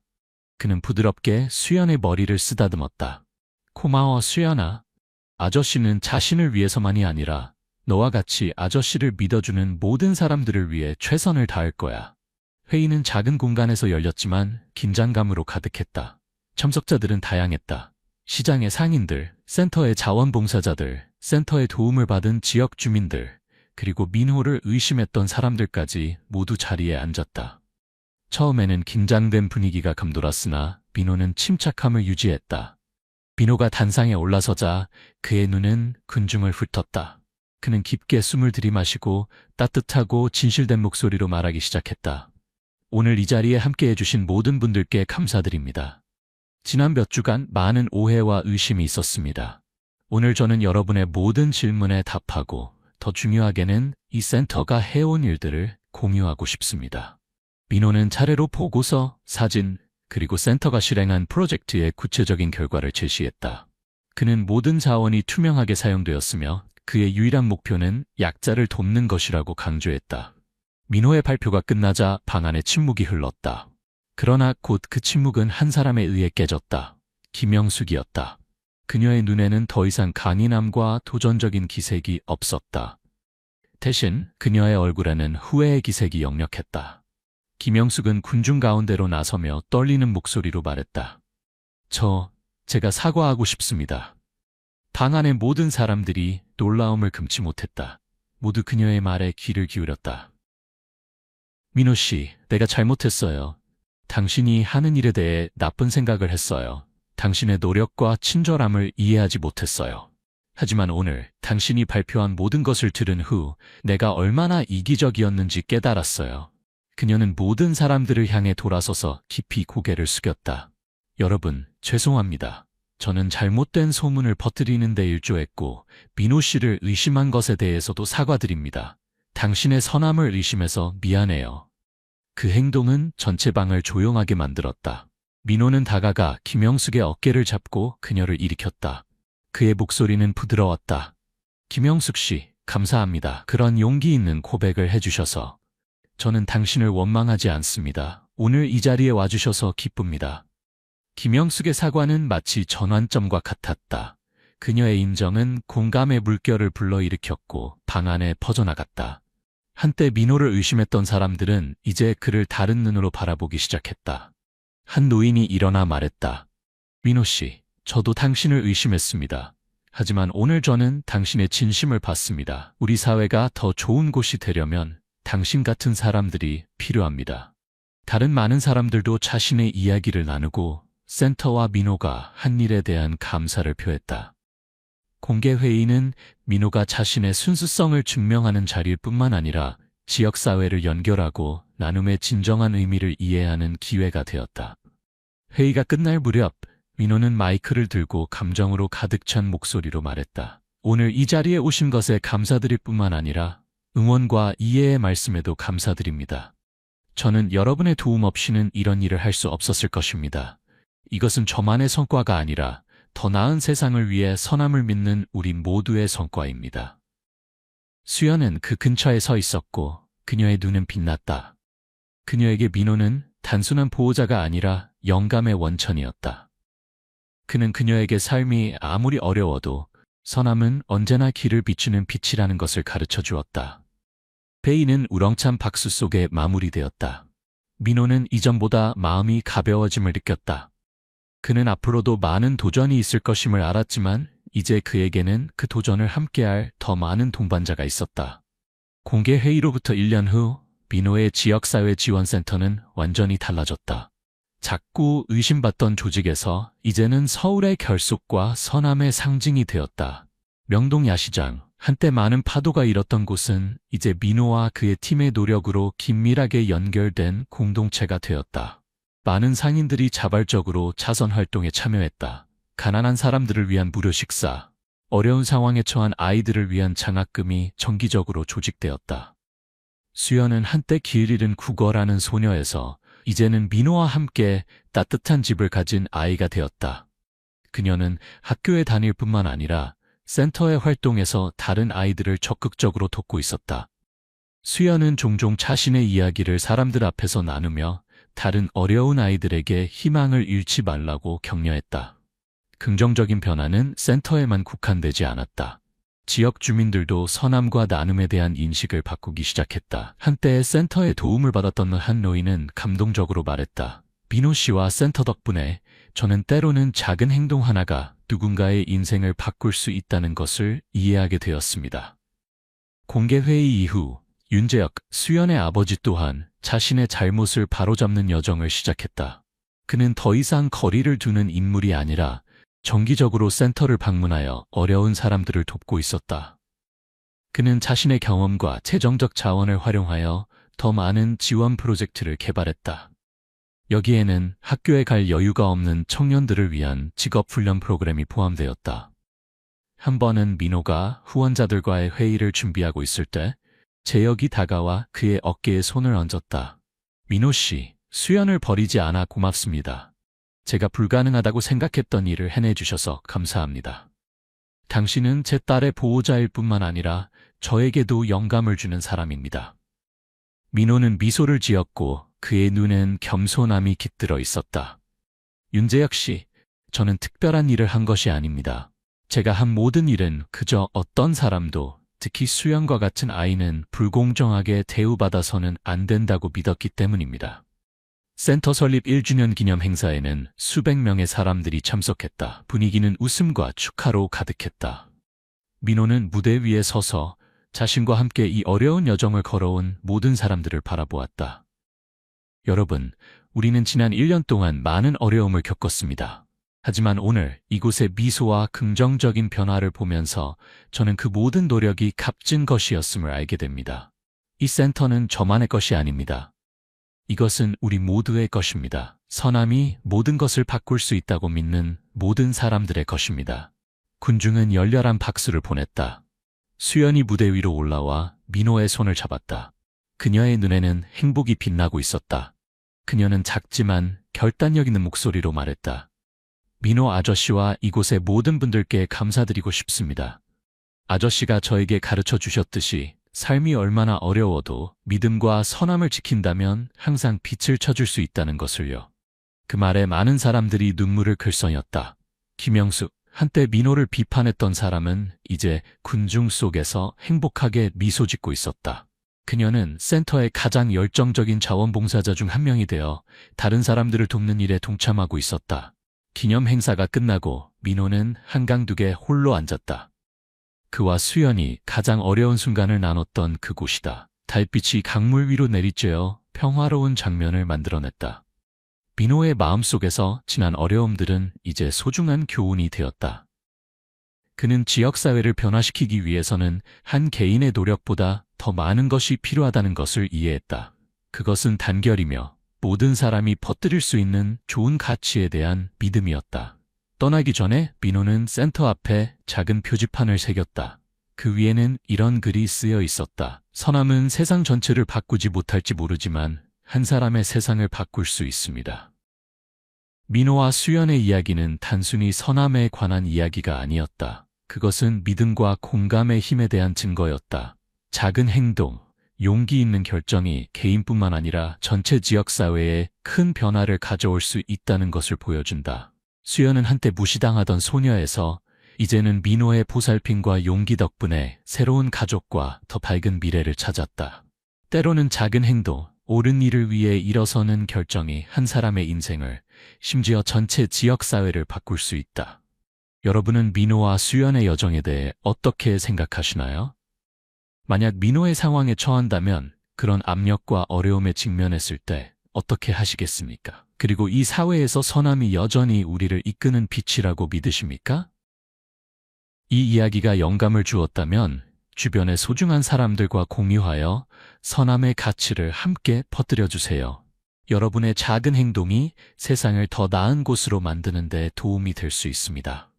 그는 부드럽게 수연의 머리를 쓰다듬었다. 고마워, 수연아. 아저씨는 자신을 위해서만이 아니라 너와 같이 아저씨를 믿어주는 모든 사람들을 위해 최선을 다할 거야. 회의는 작은 공간에서 열렸지만 긴장감으로 가득했다. 참석자들은 다양했다. 시장의 상인들, 센터의 자원봉사자들, 센터의 도움을 받은 지역 주민들, 그리고 민호를 의심했던 사람들까지 모두 자리에 앉았다. 처음에는 긴장된 분위기가 감돌았으나 민호는 침착함을 유지했다. 민호가 단상에 올라서자 그의 눈은 군중을 훑었다. 그는 깊게 숨을 들이마시고 따뜻하고 진실된 목소리로 말하기 시작했다. 오늘 이 자리에 함께해 주신 모든 분들께 감사드립니다. 지난 몇 주간 많은 오해와 의심이 있었습니다. 오늘 저는 여러분의 모든 질문에 답하고 더 중요하게는 이 센터가 해온 일들을 공유하고 싶습니다. 민호는 차례로 보고서, 사진, 그리고 센터가 실행한 프로젝트의 구체적인 결과를 제시했다. 그는 모든 자원이 투명하게 사용되었으며 그의 유일한 목표는 약자를 돕는 것이라고 강조했다. 민호의 발표가 끝나자 방 안에 침묵이 흘렀다. 그러나 곧 그 침묵은 한 사람에 의해 깨졌다. 김영숙이었다. 그녀의 눈에는 더 이상 강인함과 도전적인 기색이 없었다. 대신 그녀의 얼굴에는 후회의 기색이 역력했다. 김영숙은 군중 가운데로 나서며 떨리는 목소리로 말했다. 제가 사과하고 싶습니다. 방 안의 모든 사람들이 놀라움을 금치 못했다. 모두 그녀의 말에 귀를 기울였다. 민호 씨, 내가 잘못했어요. 당신이 하는 일에 대해 나쁜 생각을 했어요. 당신의 노력과 친절함을 이해하지 못했어요. 하지만 오늘 당신이 발표한 모든 것을 들은 후 내가 얼마나 이기적이었는지 깨달았어요. 그녀는 모든 사람들을 향해 돌아서서 깊이 고개를 숙였다. 여러분, 죄송합니다. 저는 잘못된 소문을 퍼뜨리는 데 일조했고 민호 씨를 의심한 것에 대해서도 사과드립니다. 당신의 선함을 의심해서 미안해요. 그 행동은 전체 방을 조용하게 만들었다. 민호는 다가가 김영숙의 어깨를 잡고 그녀를 일으켰다. 그의 목소리는 부드러웠다. 김영숙 씨, 감사합니다. 그런 용기 있는 고백을 해주셔서. 저는 당신을 원망하지 않습니다. 오늘 이 자리에 와주셔서 기쁩니다. 김영숙의 사과는 마치 전환점과 같았다. 그녀의 인정은 공감의 물결을 불러일으켰고 방 안에 퍼져나갔다. 한때 민호를 의심했던 사람들은 이제 그를 다른 눈으로 바라보기 시작했다. 한 노인이 일어나 말했다. 민호 씨, 저도 당신을 의심했습니다. 하지만 오늘 저는 당신의 진심을 봤습니다. 우리 사회가 더 좋은 곳이 되려면 당신 같은 사람들이 필요합니다. 다른 많은 사람들도 자신의 이야기를 나누고 센터와 민호가 한 일에 대한 감사를 표했다. 공개회의는 민호가 자신의 순수성을 증명하는 자리일 뿐만 아니라 지역사회를 연결하고 나눔의 진정한 의미를 이해하는 기회가 되었다. 회의가 끝날 무렵 민호는 마이크를 들고 감정으로 가득 찬 목소리로 말했다. 오늘 이 자리에 오신 것에 감사드릴 뿐만 아니라 응원과 이해의 말씀에도 감사드립니다. 저는 여러분의 도움 없이는 이런 일을 할 수 없었을 것입니다. 이것은 저만의 성과가 아니라 더 나은 세상을 위해 선함을 믿는 우리 모두의 성과입니다. 수연은 그 근처에 서 있었고 그녀의 눈은 빛났다. 그녀에게 민호는 단순한 보호자가 아니라 영감의 원천이었다. 그는 그녀에게 삶이 아무리 어려워도 선함은 언제나 길을 비추는 빛이라는 것을 가르쳐 주었다. 회의는 우렁찬 박수 속에 마무리되었다. 민호는 이전보다 마음이 가벼워짐을 느꼈다. 그는 앞으로도 많은 도전이 있을 것임을 알았지만 이제 그에게는 그 도전을 함께할 더 많은 동반자가 있었다. 공개 회의로부터 1년 후 민호의 지역사회 지원센터는 완전히 달라졌다. 작고 의심받던 조직에서 이제는 서울의 결속과 선함의 상징이 되었다. 명동 야시장, 한때 많은 파도가 일었던 곳은 이제 민호와 그의 팀의 노력으로 긴밀하게 연결된 공동체가 되었다. 많은 상인들이 자발적으로 자선 활동에 참여했다. 가난한 사람들을 위한 무료 식사, 어려운 상황에 처한 아이들을 위한 장학금이 정기적으로 조직되었다. 수연은 한때 길 잃은 국어라는 소녀에서 이제는 민호와 함께 따뜻한 집을 가진 아이가 되었다. 그녀는 학교에 다닐 뿐만 아니라 센터의 활동에서 다른 아이들을 적극적으로 돕고 있었다. 수연은 종종 자신의 이야기를 사람들 앞에서 나누며 다른 어려운 아이들에게 희망을 잃지 말라고 격려했다. 긍정적인 변화는 센터에만 국한되지 않았다. 지역 주민들도 선함과 나눔에 대한 인식을 바꾸기 시작했다. 한때 센터의 도움을 받았던 한 노인은 감동적으로 말했다. 민호 씨와 센터 덕분에 저는 때로는 작은 행동 하나가 누군가의 인생을 바꿀 수 있다는 것을 이해하게 되었습니다. 공개회의 이후 윤재혁, 수연의 아버지 또한 자신의 잘못을 바로잡는 여정을 시작했다. 그는 더 이상 거리를 두는 인물이 아니라 정기적으로 센터를 방문하여 어려운 사람들을 돕고 있었다. 그는 자신의 경험과 재정적 자원을 활용하여 더 많은 지원 프로젝트를 개발했다. 여기에는 학교에 갈 여유가 없는 청년들을 위한 직업훈련 프로그램이 포함되었다. 한 번은 민호가 후원자들과의 회의를 준비하고 있을 때 재혁이 다가와 그의 어깨에 손을 얹었다. 민호 씨, 수연을 버리지 않아 고맙습니다. 제가 불가능하다고 생각했던 일을 해내주셔서 감사합니다. 당신은 제 딸의 보호자일 뿐만 아니라 저에게도 영감을 주는 사람입니다. 민호는 미소를 지었고 그의 눈엔 겸손함이 깃들어 있었다. 윤재혁 씨, 저는 특별한 일을 한 것이 아닙니다. 제가 한 모든 일은 그저 어떤 사람도, 특히 수연과 같은 아이는 불공정하게 대우받아서는 안 된다고 믿었기 때문입니다. 센터 설립 1주년 기념 행사에는 수백 명의 사람들이 참석했다. 분위기는 웃음과 축하로 가득했다. 민호는 무대 위에 서서 자신과 함께 이 어려운 여정을 걸어온 모든 사람들을 바라보았다. 여러분, 우리는 지난 1년 동안 많은 어려움을 겪었습니다. 하지만 오늘 이곳의 미소와 긍정적인 변화를 보면서 저는 그 모든 노력이 값진 것이었음을 알게 됩니다. 이 센터는 저만의 것이 아닙니다. 이것은 우리 모두의 것입니다. 선함이 모든 것을 바꿀 수 있다고 믿는 모든 사람들의 것입니다. 군중은 열렬한 박수를 보냈다. 수연이 무대 위로 올라와 민호의 손을 잡았다. 그녀의 눈에는 행복이 빛나고 있었다. 그녀는 작지만 결단력 있는 목소리로 말했다. 민호 아저씨와 이곳의 모든 분들께 감사드리고 싶습니다. 아저씨가 저에게 가르쳐 주셨듯이 삶이 얼마나 어려워도 믿음과 선함을 지킨다면 항상 빛을 쳐줄 수 있다는 것을요. 그 말에 많은 사람들이 눈물을 글썽였다. 김영숙, 한때 민호를 비판했던 사람은 이제 군중 속에서 행복하게 미소 짓고 있었다. 그녀는 센터의 가장 열정적인 자원봉사자 중 한 명이 되어 다른 사람들을 돕는 일에 동참하고 있었다. 기념 행사가 끝나고 민호는 한강둑에 홀로 앉았다. 그와 수연이 가장 어려운 순간을 나눴던 그곳이다. 달빛이 강물 위로 내리쬐어 평화로운 장면을 만들어냈다. 민호의 마음속에서 지난 어려움들은 이제 소중한 교훈이 되었다. 그는 지역사회를 변화시키기 위해서는 한 개인의 노력보다 더 많은 것이 필요하다는 것을 이해했다. 그것은 단결이며 모든 사람이 퍼뜨릴 수 있는 좋은 가치에 대한 믿음이었다. 떠나기 전에 민호는 센터 앞에 작은 표지판을 새겼다. 그 위에는 이런 글이 쓰여 있었다. 선함은 세상 전체를 바꾸지 못할지 모르지만 한 사람의 세상을 바꿀 수 있습니다. 민호와 수연의 이야기는 단순히 선함에 관한 이야기가 아니었다. 그것은 믿음과 공감의 힘에 대한 증거였다. 작은 행동, 용기 있는 결정이 개인뿐만 아니라 전체 지역사회에 큰 변화를 가져올 수 있다는 것을 보여준다. 수연은 한때 무시당하던 소녀에서 이제는 민호의 보살핌과 용기 덕분에 새로운 가족과 더 밝은 미래를 찾았다. 때로는 작은 행동, 옳은 일을 위해 일어서는 결정이 한 사람의 인생을, 심지어 전체 지역사회를 바꿀 수 있다. 여러분은 민호와 수연의 여정에 대해 어떻게 생각하시나요? 만약 민호의 상황에 처한다면 그런 압력과 어려움에 직면했을 때 어떻게 하시겠습니까? 그리고 이 사회에서 선함이 여전히 우리를 이끄는 빛이라고 믿으십니까? 이 이야기가 영감을 주었다면 주변의 소중한 사람들과 공유하여 선함의 가치를 함께 퍼뜨려 주세요. 여러분의 작은 행동이 세상을 더 나은 곳으로 만드는 데 도움이 될 수 있습니다.